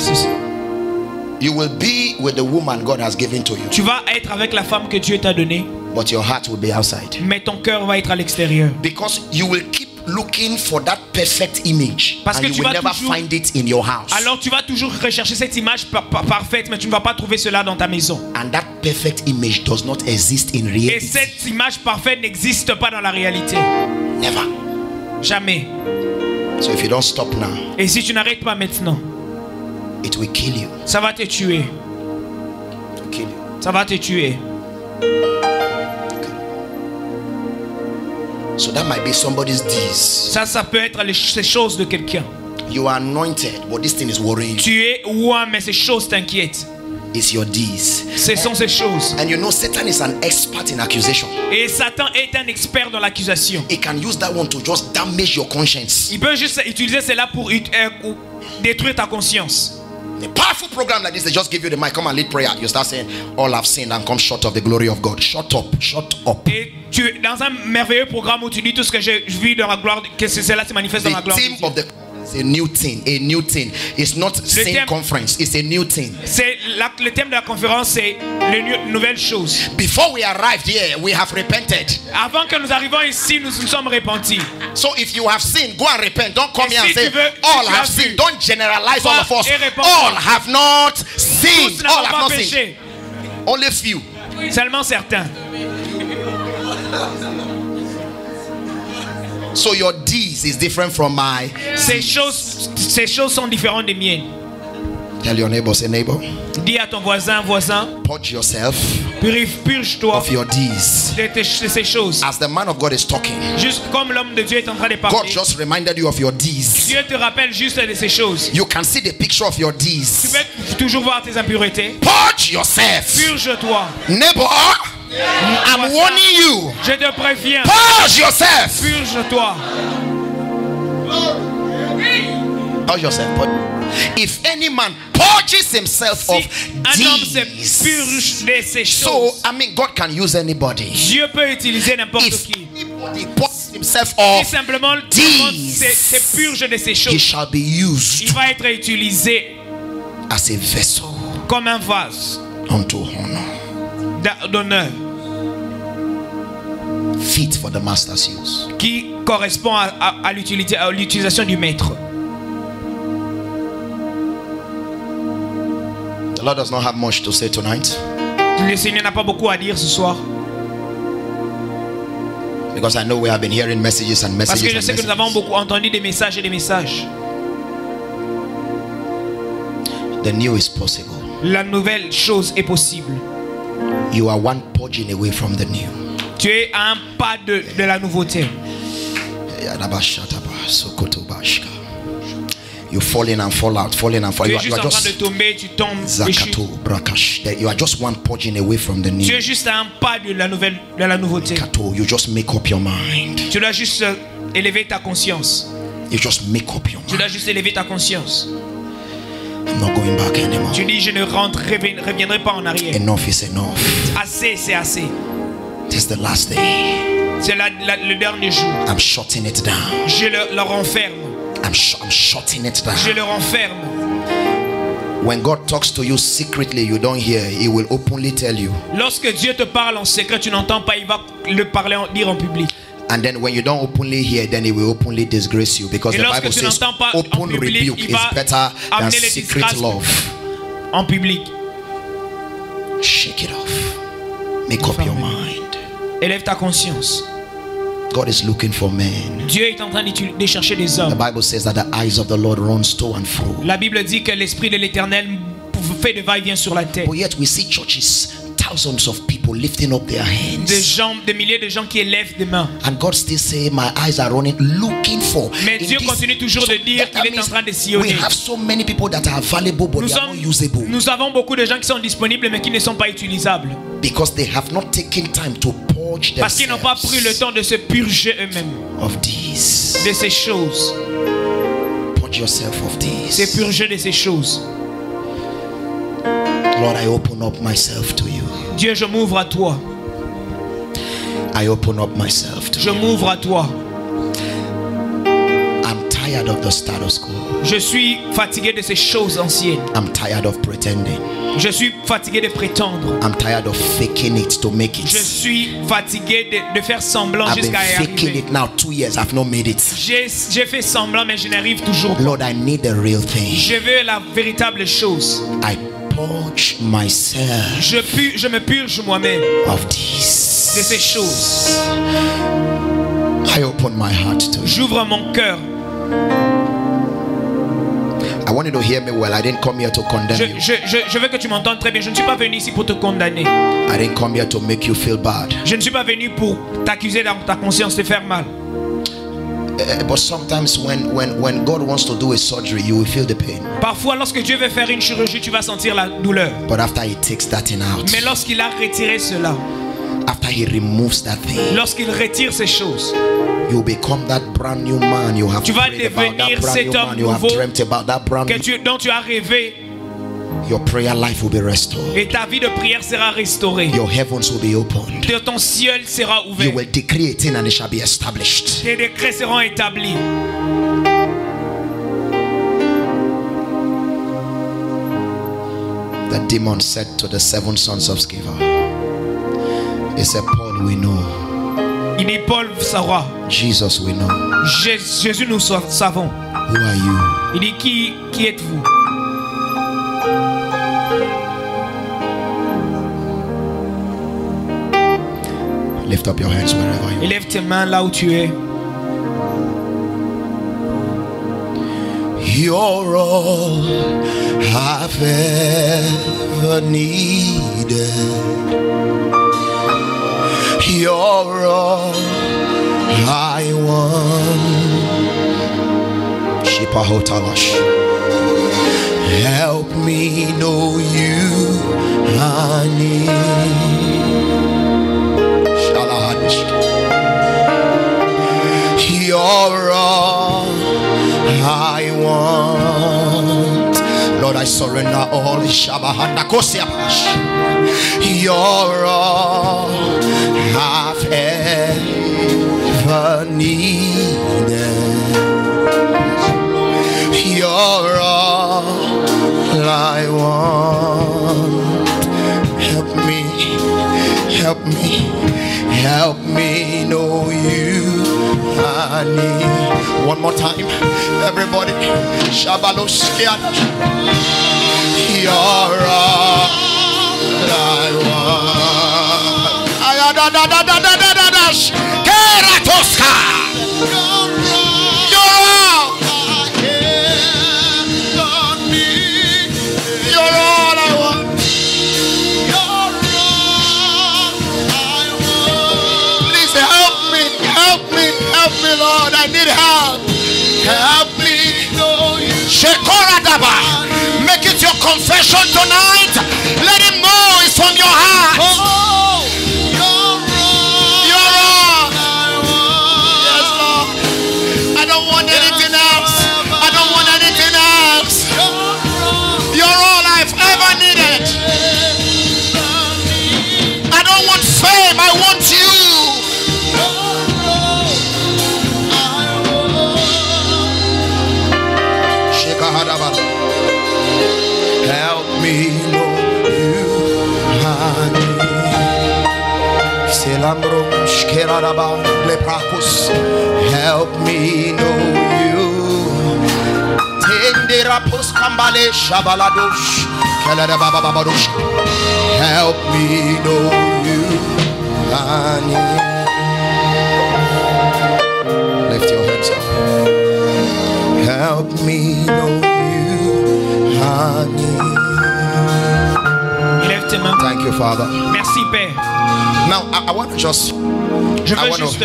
A: you will be with the woman God has given to you.
B: Tu vas être avec la femme que Dieu t'a donnée.
A: But your heart will be outside.
B: Mais ton cœur va être à l'extérieur.
A: Because you will keep looking for that perfect image.
B: Parce
A: and
B: que
A: you
B: tu
A: will
B: vas
A: never
B: toujours,
A: find it in your house.
B: Alors tu vas toujours rechercher cette image parfaite, mais tu ne vas pas trouver cela dans ta maison.
A: And that perfect image does not exist in reality.
B: Et cette image parfaite n'existe pas dans la réalité.
A: Never.
B: Jamais.
A: So if you don't stop now,
B: et si tu n'arrêtes pas maintenant,
A: it will kill you.
B: Ça va te tuer.
A: It will kill you.
B: Ça va te tuer.
A: So that might be somebody's deeds.
B: Ça peut être ces choses de quelqu'un.
A: You are anointed, but this thing is worrying you.
B: Tu es ouin, mais ces choses t'inquiètent.
A: It's your deeds.
B: Ce sont ces choses.
A: And you know Satan is an expert in accusation.
B: Et Satan est un expert dans l'accusation.
A: He can use that one to just damage your conscience.
B: Il peut juste utiliser cela pour détruire ta conscience.
A: A powerful program like this, they just give you the mic, come and lead prayer. You start saying, all I've sinned and come short of the glory of God. Shut up, shut up.
B: Et tu es dans un merveilleux programme où tu dis tout ce que je vis dans la gloire, que cela se manifeste dans la gloire.
A: The theme of the a new thing, a new thing. It's not same conference, it's a new thing.
B: C'est le thème de la conférence, c'est les nouvelles choses.
A: Before we arrived here, we have repented.
B: Avant que nous arrivions ici, nous sommes repentis.
A: So if you have sinned, go and repent. Don't come here and say
B: all
A: have sinned. Don't generalize all of us. All have not sinned. All have not sinned. Only few.
B: Seulement certains.
A: So your deeds is different from my.
B: Ces choses sont différentes des miennes.
A: Tell your neighbor, say neighbor.
B: Dis à ton voisin,
A: Purge yourself
B: purge-toi
A: of your deeds.
B: de ces choses.
A: As the man of God is talking,
B: Juste comme l'homme de Dieu est en train de
A: God
B: parler,
A: just reminded you of your deeds.
B: Dieu te rappelle juste de ces choses.
A: You can see the picture of your
B: Tu
A: deeds.
B: peux toujours voir tes impuretés.
A: Purge yourself.
B: Purge-toi.
A: Neighbor, I'm warning you.
B: Je te préviens.
A: Purge yourself.
B: Purge-toi.
A: Purge yourself. If any man purges himself of
B: Un homme se
A: deeds,
B: purge de ces
A: so
B: choses.
A: I mean, God can use anybody.
B: Dieu peut utiliser n'importe
A: If
B: qui.
A: anybody purges himself
B: Si
A: of
B: simplement
A: deeds,
B: se purge de ces
A: he
B: choses,
A: shall be used
B: il va être utilisé
A: as a vessel
B: comme un vase
A: unto honor,
B: d'honneur
A: fit for the master's use.
B: qui correspond à l'utilisation du maître.
A: The Lord does not have much to say tonight,
B: Le Seigneur n'a pas beaucoup à dire ce soir.
A: because I know we have been hearing messages and
B: Parce que
A: messages
B: je
A: and
B: sais que nous avons
A: messages.
B: beaucoup entendu des messages et des messages.
A: The new is possible.
B: La nouvelle chose est possible.
A: You are one purging away from the new.
B: Tu es à un pas de la nouveauté.
A: You fall in and fall out, falling and fall.
B: Tu
A: You
B: es
A: are, you
B: juste
A: are
B: en train de
A: just
B: tomber, tu tombes. Et
A: Zakato Brakash. You are just one purging away from the new.
B: tu es juste à un pas de la nouveauté.
A: Kato, you just make up your mind.
B: Tu dois juste élever ta conscience.
A: You just make up your
B: Tu
A: mind.
B: dois juste élever ta conscience.
A: I'm not going back anymore.
B: Tu dis, je ne reviendrai pas en arrière.
A: Enough is enough.
B: Assez, c'est assez.
A: This is the last day.
B: C'est le dernier jour.
A: I'm shutting it down.
B: Je le renferme.
A: I'm shutting it down.
B: Je le renferme.
A: When God talks to you secretly, you don't hear. He will openly tell you.
B: Lorsque Dieu te parle en secret, tu n'entends pas, il va le dire en public.
A: And then when you don't openly hear, then he will openly disgrace you, because
B: Et
A: the
B: lorsque
A: Bible
B: tu
A: says
B: n'entends pas en
A: open
B: public,
A: rebuke
B: il
A: is
B: va
A: better than
B: amener les
A: secret
B: disgrâces
A: love.
B: en public.
A: Shake it off. Make up your mind.
B: Élève ta conscience.
A: God is looking for men.
B: Dieu est en train de chercher des
A: The
B: hommes.
A: Bible says that the eyes of the Lord runs to and fro.
B: La Bible dit que l'esprit de l'Éternel fait de va-et-vient sur la terre.
A: But yet we see churches, thousands of people lifting up their hands.
B: Des milliers de gens qui élèvent des mains.
A: And God still say, my eyes are running, looking for.
B: Mais Dieu continue toujours de dire qu'il est en train de sillonner.
A: We have so many people that are valuable, but they are not usable.
B: Nous avons beaucoup de gens qui sont disponibles mais qui ne sont pas utilisables.
A: Because they have not taken time to purge
B: Parce qu'ils n'ont pas pris le temps de se purger eux-mêmes
A: of these.
B: de ces choses.
A: Purge yourself of
B: Se
A: these.
B: purger de ces choses.
A: Lord, I open up myself to you.
B: Dieu, je m'ouvre à toi.
A: I open up myself to
B: Je
A: you.
B: m'ouvre à toi.
A: I'm tired of the status quo.
B: Je suis fatigué de ces choses anciennes.
A: I'm tired of pretending.
B: Je suis fatigué de prétendre.
A: I'm tired of faking it to make
B: Je
A: it.
B: suis fatigué de faire semblant
A: I've been
B: jusqu'à y
A: faking
B: arriver.
A: it now 2 years. I've not made it.
B: J'ai fait semblant mais je n'arrive toujours pas.
A: Lord, I need the real thing.
B: Je veux la véritable chose.
A: I purge myself
B: Je me purge moi-même
A: of
B: de
A: these.
B: ces choses.
A: I open my heart to you.
B: J'ouvre mon cœur.
A: I want you to hear me well. I didn't come here to condemn you.
B: Je veux que tu m'entendes très bien. Je ne suis pas venu ici pour te condamner.
A: I didn't come here to make you feel bad.
B: Je ne suis pas venu pour t'accuser dans ta conscience de faire mal.
A: But sometimes when God wants to do a surgery, you will feel the pain.
B: Parfois, lorsque Dieu veut faire une chirurgie, tu vas sentir la douleur.
A: But after he takes that thing out,
B: Mais lorsqu'il a retiré cela,
A: after he removes that thing,
B: lorsqu'il retire ces choses,
A: you become that brand new man. You have
B: tu vas
A: prayed about that
B: devenir
A: brand
B: cet
A: new
B: homme
A: man. You have
B: nouveau
A: dreamt about that brand new.
B: dont tu as rêvé,
A: Your prayer life will be restored.
B: et ta vie de prière sera restaurée.
A: Your heavens will be opened.
B: Ton ciel sera
A: You
B: ouvert.
A: will decree a thing and it shall be established.
B: Tes décrets seront établis.
A: The demon said to the 7 sons of Sceva, he said, Paul, we know.
B: Il dit, Paul saura.
A: Jesus, we know.
B: Jésus, nous savons.
A: Who are you?
B: Il dit, qui êtes-vous?
A: Lift up your hands wherever you are.
B: Élève tes mains là où tu es.
A: You're all I've ever needed. You're all I want. Shipa Hotalash. Help me know you I need. Shalahadish. You're all I want. Lord, I surrender all. You're all I've ever needed. You're all I want. Help me, help me, help me know you I need. One more time, everybody. Shabaloskia. You're all I want. Keratoska. You're all I want. Please help me, help me, help me, Lord. I need help. Help me. Shekoradaba. Make it your confession tonight. Let him know it's from your heart. You're all. Yes, Lord. I don't want anything else. I don't want anything else. You're all I've ever needed. I don't want fame. I want you. Help me know you honey. Help me know you. Help me know you honey. Lift your hands up. Help me know you honey.
B: Lève tes mains.
A: Thank you, Father.
B: Merci, Père.
A: Now, I want to just.
B: Je veux juste.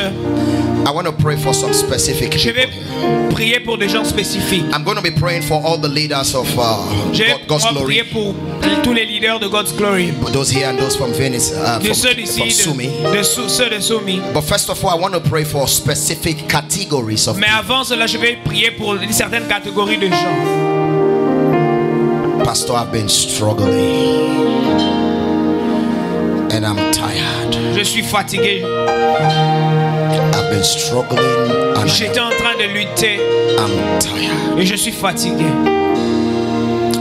A: I want to pray for some specific
B: Je vais
A: people.
B: prier pour des gens spécifiques.
A: I'm going to be praying for all the leaders of God's
B: prier
A: Glory.
B: pour tous les leaders de God's Glory.
A: Those here and those from Venice,
B: De ceux d'ici,
A: from Sumi.
B: ceux de Sumi.
A: But first of all, I want to pray for specific categories of
B: Mais avant cela, je vais prier pour une certaine catégorie de gens.
A: Pastor, I've been struggling and I'm tired.
B: Je suis fatigué.
A: I've been struggling and
B: J'étais en train de lutter
A: I'm tired.
B: et je suis fatigué.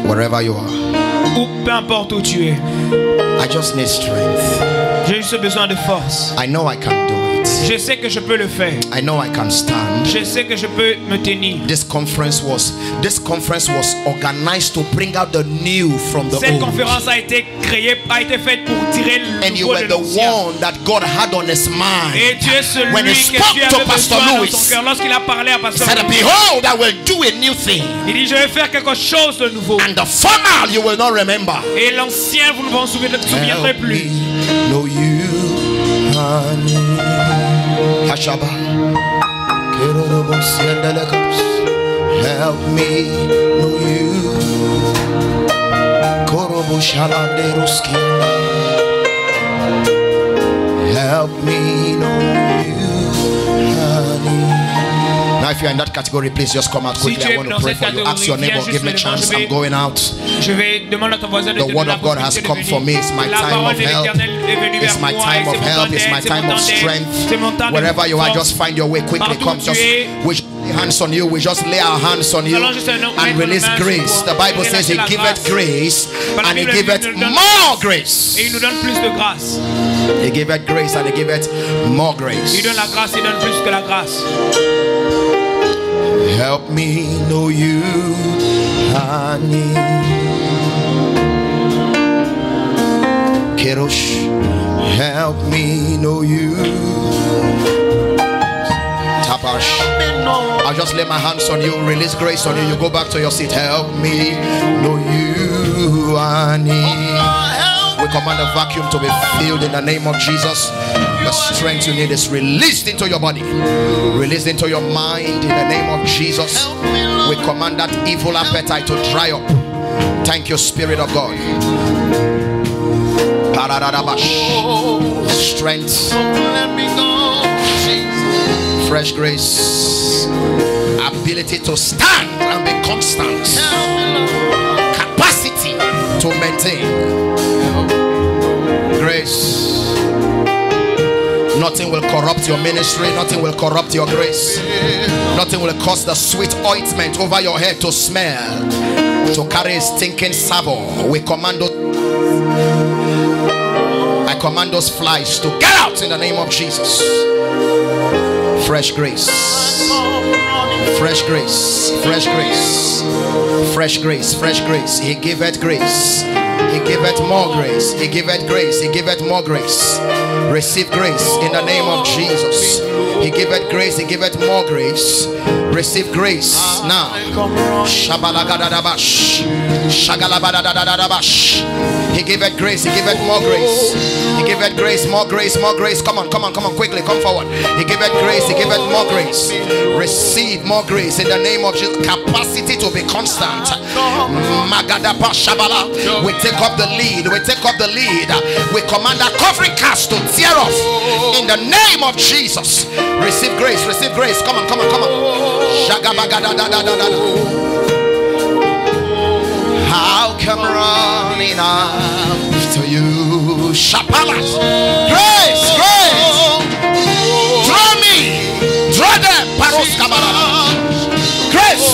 A: Wherever you are,
B: Ou peu importe où tu es,
A: I just need strength.
B: j'ai juste besoin de force.
A: I know I can do it.
B: Je sais que je peux le faire.
A: I know I can stand.
B: Je sais que je peux me tenir.
A: This conference was organized to bring out the new from the
B: Cette
A: old.
B: conférence a été créée, a été faite pour tirer le
A: And you
B: nouveau
A: were
B: de
A: the
B: l'ancien.
A: one that God had on his mind.
B: Et tu es celui
A: When he
B: que
A: spoke
B: tu
A: to
B: avais
A: Pastor
B: besoin dans
A: Louis,
B: ton cœur. Lorsqu'il a parlé à
A: he
B: Pasteur
A: said,
B: Louis,
A: behold, I will do a new thing.
B: il dit, je vais faire quelque chose de nouveau.
A: And the former you will not remember.
B: Et l'ancien, vous ne vous en souviendrez
A: Help
B: plus.
A: me know you, honey. Hashaba. Help me know you. Help me know you, honey. Now, if you're in that category, please just come out quickly. I want to pray for you. Ask your neighbor, give me a chance. I'm going out.
B: Je vais demander à ton voisin de
A: The
B: te
A: word
B: donner la
A: of God has
B: possibilité de
A: come
B: venir.
A: for me. It's my
B: La
A: time
B: parole
A: of
B: de
A: help.
B: l'Éternel est venue
A: It's
B: vers
A: my
B: moi,
A: time
B: et
A: of
B: c'est mon
A: help.
B: temps
A: It's my
B: d'aide, c'est
A: time
B: mon
A: of
B: temps d'aide,
A: strength.
B: c'est mon temps de
A: Wherever you are,
B: force.
A: just find your way quickly.
B: Partout
A: Come,
B: où
A: just
B: tu es,
A: we just lay hands on you. We just lay our hands on you
B: allons juste mettre
A: and
B: nos
A: release
B: mains sur
A: grace.
B: toi.
A: The Bible
B: Et
A: says He
B: lâcher la
A: giveth
B: grâce.
A: grace
B: Par la
A: and He
B: Bible,
A: giveth
B: il nous donne
A: more
B: grâce.
A: grace.
B: Et il nous donne plus de grâce.
A: He giveth grace and He giveth more grace.
B: Il donne la grâce, il donne plus que la grâce.
A: Help me know you, honey. Kerosh, help me know you. Tapash. I'll just lay my hands on you, release grace on you. You go back to your seat. Help me know you are near. We command the vacuum to be filled in the name of Jesus. The strength you need is released into your body, released into your mind in the name of Jesus. We command that evil appetite to dry up. Thank you, Spirit of God. Strength, fresh grace, ability to stand and be constant, capacity to maintain grace. Nothing will corrupt your ministry, nothing will corrupt your grace, nothing will cause the sweet ointment over your head to smell, to carry a stinking savour. We command those, I command those flies to get out in the name of Jesus. Fresh grace, fresh grace, fresh grace, fresh grace, fresh grace. He giveth grace, he giveth more grace, he giveth grace, he giveth more grace. Receive grace in the name of Jesus. He giveth grace, he giveth more grace. Receive grace now. Shabalagadadabash, shagalabadadadabash. He giveth grace, he giveth more grace. He giveth grace, more grace, more grace. Come on, come on, come on, quickly, come forward. He giveth grace, he giveth more grace. Receive more grace in the name of Jesus. Capacity to be constant. Magadapa shabala. We take up the lead, we take up the lead. We command our covering cast to tear off in the name of Jesus. Receive grace, receive grace. Come on, come on, come on. How come running after you? Shapalas. Grace, grace. Draw me, draw them. Paros kabala. Grace.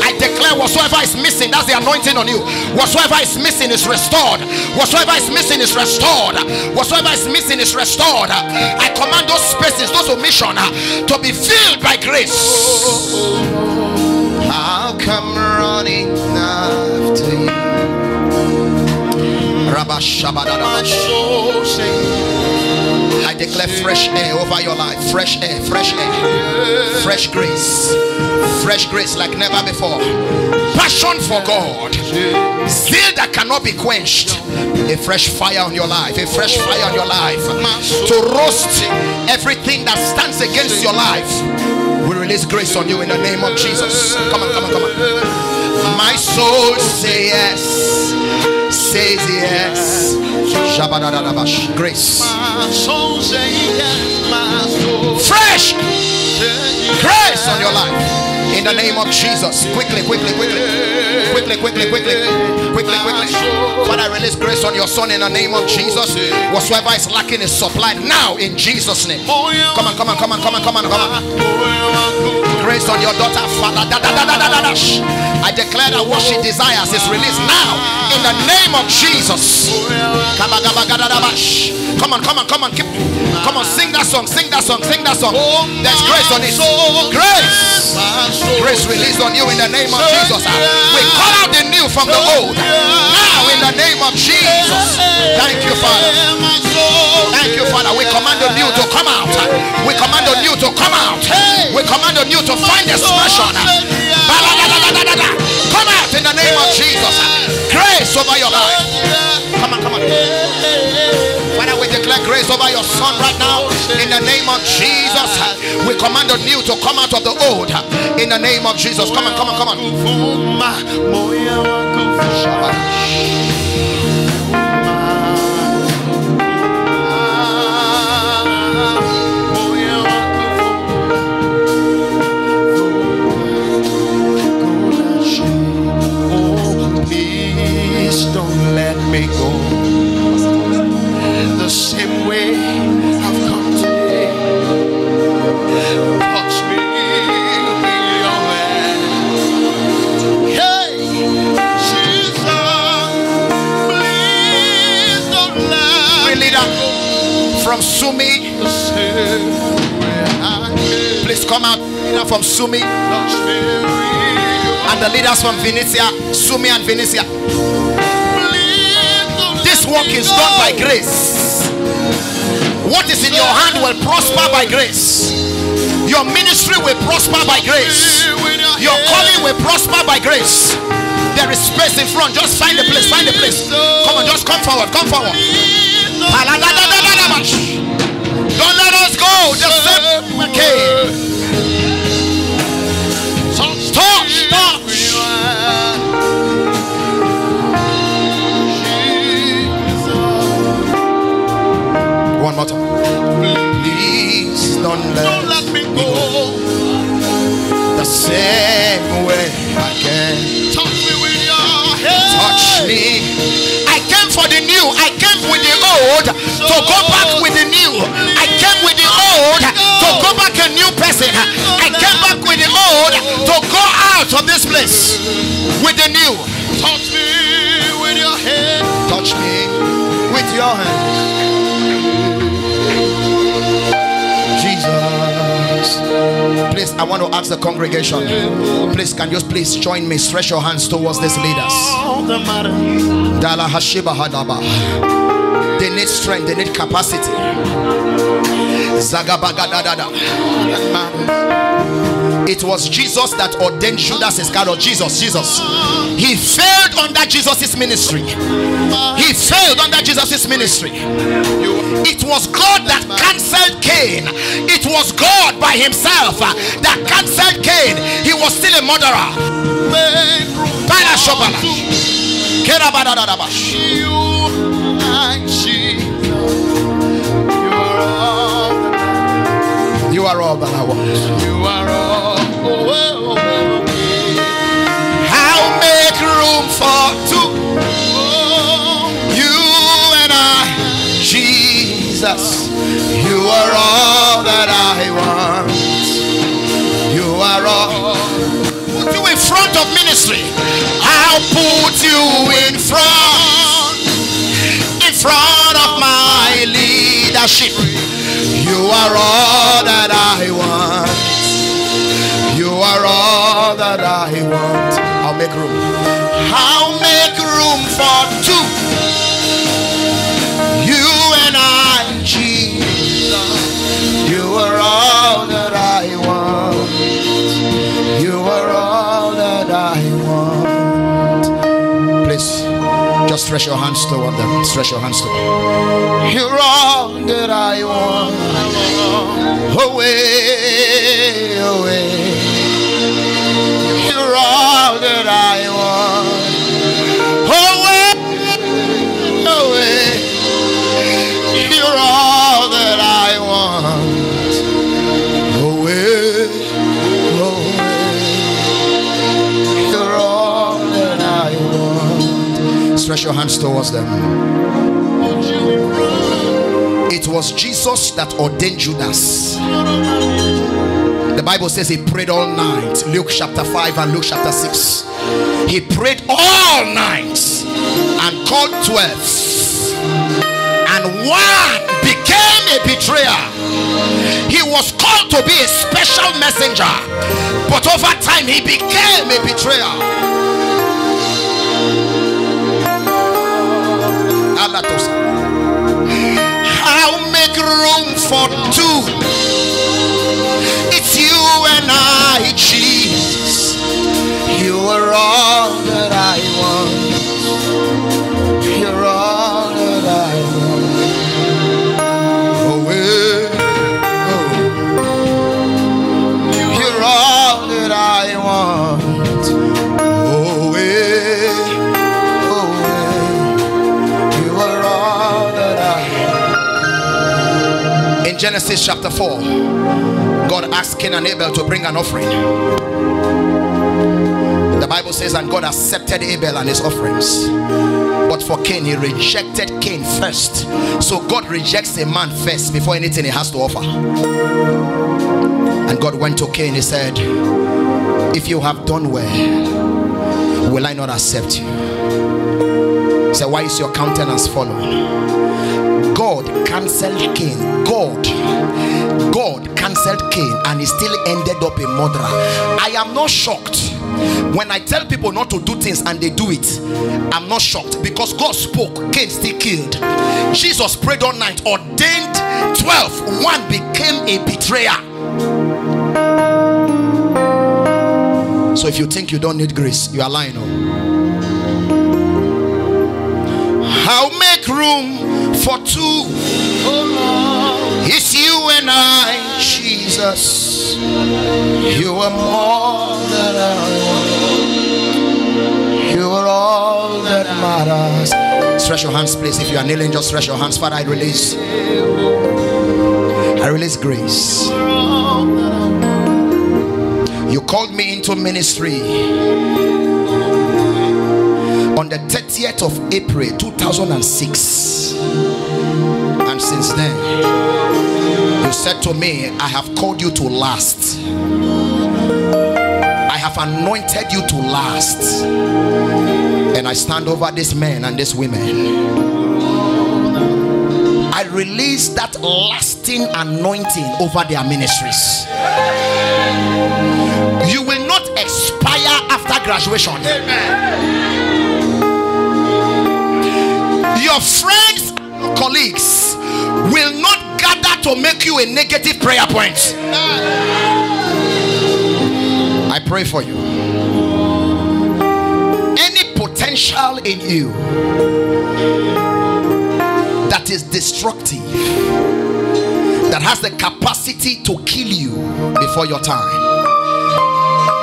A: I declare whatsoever is missing, that's the anointing on you. Whatsoever is missing is restored. Whatsoever is missing is restored. Whatsoever is missing is restored. I command those spaces, those omissions to be filled by grace. I'll come running after you. I declare fresh air over your life. Fresh air, fresh air, fresh grace, fresh grace like never before. Passion for God, zeal that cannot be quenched. A fresh fire on your life, a fresh fire on your life to roast everything that stands against your life. We release grace on you in the name of Jesus. Come on, come on, come on. My soul say yes, says yes. Grace. Fresh grace on your life in the name of Jesus. Quickly, quickly, quickly, quickly, quickly, quickly, quickly, quickly. Father, release grace on your son in the name of Jesus. Whatsoever is lacking is supplied now in Jesus' name. Come on, come on, come on, come on, come on, come on. Grace on your daughter, Father. I declare that what she desires is released now in the name of Jesus. Come on, come on, come on, come on, sing that song, sing that song, sing that song. There's grace on it. Grace, grace released on you in the name of Jesus. We call out the new from the old now in the name of Jesus. Thank you, Father. Thank you, Father. We command the new to come out. We command the new to come out. We command the new to find expression. Come out in the name of Jesus. Grace over your life. Come on, come on. Father, we declare grace over your son right now in the name of Jesus. We command the new to come out of the old in the name of Jesus. Come on, come on, come on.
C: Don't let me go the same way I've come today. Touch me with your hand. Hey, Jesus, please don't let
A: me go from Sumi.
C: the same way I came.
A: Please come out from Sumi.
C: Touch me with your
A: and the leaders from Venetia, Sumi and Venetia. This work is done by grace. What is in your hand will prosper by grace. Your ministry will prosper by grace. Your calling will prosper by grace. There is space in front. Just find the place. Find the place. Come on, just come forward. Come forward. Don't let us go. Just say, okay. Touch. One more time. Please don't let me go the same way again.
C: Touch me with your hand.
A: Touch me. I came for the new. I came with the old to go back with the new. I came with the old to go back a new person. I came back with the old to go out of this place with the new.
C: Touch me with your hand.
A: Touch me with your hand. Jesus. Please, I want to ask the congregation. Please, can you please join me? Stretch your hands towards these leaders. Dala Hashiba Hadaba. They need strength, they need capacity. Zagabagadadada. It was Jesus that ordained Judas Iscariot. Jesus. He failed under Jesus' ministry. He failed under Jesus' ministry. It was God that cancelled Cain. It was God by himself that cancelled Cain. He was still a murderer. You are all that I want.
C: You are all.
A: I'll make room for two. You and I, Jesus. You are all that I want. You are all. Put you in front of ministry. I'll put you in front of my leadership. You are all that I want. You are all that I want. I'll make room. I'll make room for two. You and I, Jesus. You are all that I want. You are all that I want. Please, just stretch your hands toward them. Stretch your hands toward them. You're all that I want. Away. You're all that I want. Away. You're all that I want. Away. You're all that I want. Stretch your hands towards them. It was Jesus that ordained Judas. The Bible says he prayed all night. Luke chapter 5 and Luke chapter 6. He prayed all night and called 12. And one became a betrayer. He was called to be a special messenger. But over time he became a betrayer. I'll make room for two. It's you and I, Jesus. You are all that I want. You're all that I want. You're all that I want. You are all that I want. In Genesis chapter 4, God asked Cain and Abel to bring an offering. The Bible says, and God accepted Abel and his offerings. But for Cain, he rejected Cain first. So God rejects a man first before anything he has to offer. And God went to Cain. He said, if you have done well, will I not accept you? He said, why is your countenance fallen? God cancelled Cain. God God cancelled Cain and he still ended up a murderer. I am not shocked when I tell people not to do things and they do it. I'm not shocked because God spoke, Cain still killed. Jesus prayed all night, ordained 12. One became a betrayer. So if you think you don't need grace, you are lying. I'll make room for two. It's you and I, Jesus. You are more than I want. You are all that matters. Stretch your hands, please. If you are kneeling, just stretch your hands. Father, I release grace. You called me into ministry on the 30th of April 2006, and since then you said to me, I have called you to last. I have anointed you to last, and I stand over these men and these women. I release that lasting anointing over their ministries. You will not expire after graduation. Your friends and colleagues will not gather to make you a negative prayer point. I pray for you. Any potential in you that is destructive, that has the capacity to kill you before your time,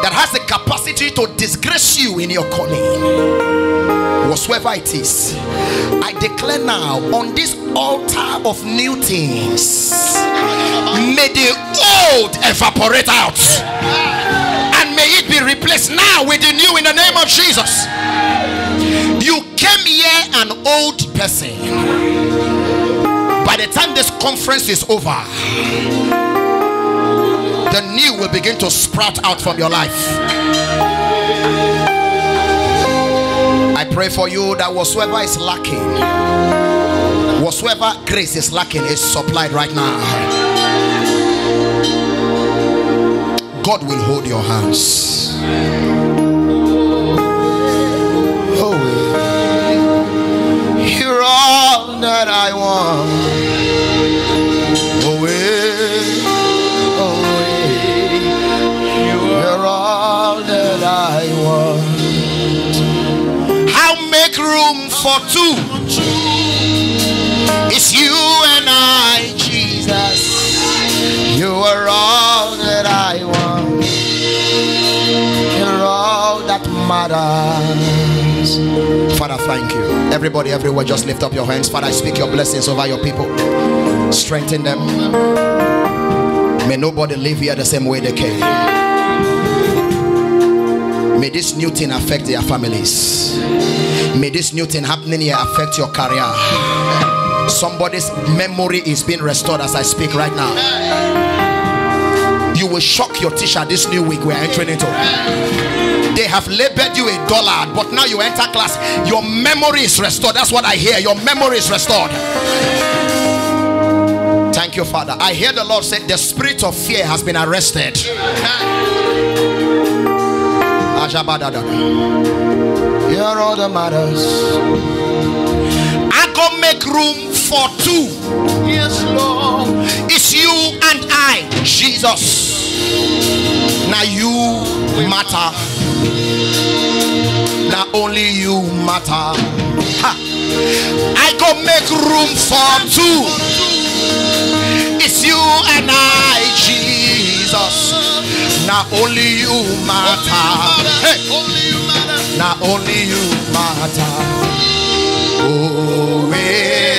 A: that has the capacity to disgrace you in your calling, whatsoever it is, I declare now on this altar of new things, may the old evaporate out and may it be replaced now with the new in the name of Jesus. You came here an old person. By the time this conference is over, the new will begin to sprout out from your life. I pray for you that whatsoever is lacking, whatsoever grace is lacking, is supplied right now. God will hold your hands. Oh, you're all that I want. Oh, you're all that I want. I'll make room for two. It's you and I, Jesus. You are all that I want. You're all that matters. Father, thank you. Everybody, everywhere, just lift up your hands. Father, I speak your blessings over your people. Strengthen them. May nobody live here the same way they came. May this new thing affect their families. May this new thing happening here affect your career. Somebody's memory is being restored as I speak right now. You will shock your teacher this new week we're entering into. They have labeled you $1, but now you enter class, your memory is restored. That's what I hear. Your memory is restored. Thank you, Father. I hear the Lord say the spirit of fear has been arrested. Here all that matters. I go make room for two. Yes, Lord. It's you and I, Jesus. Now you matter. Now only you matter. Ha. I go make room for two. It's you and I, Jesus. Now only you matter. Hey. Now only you matter. Oh, yeah.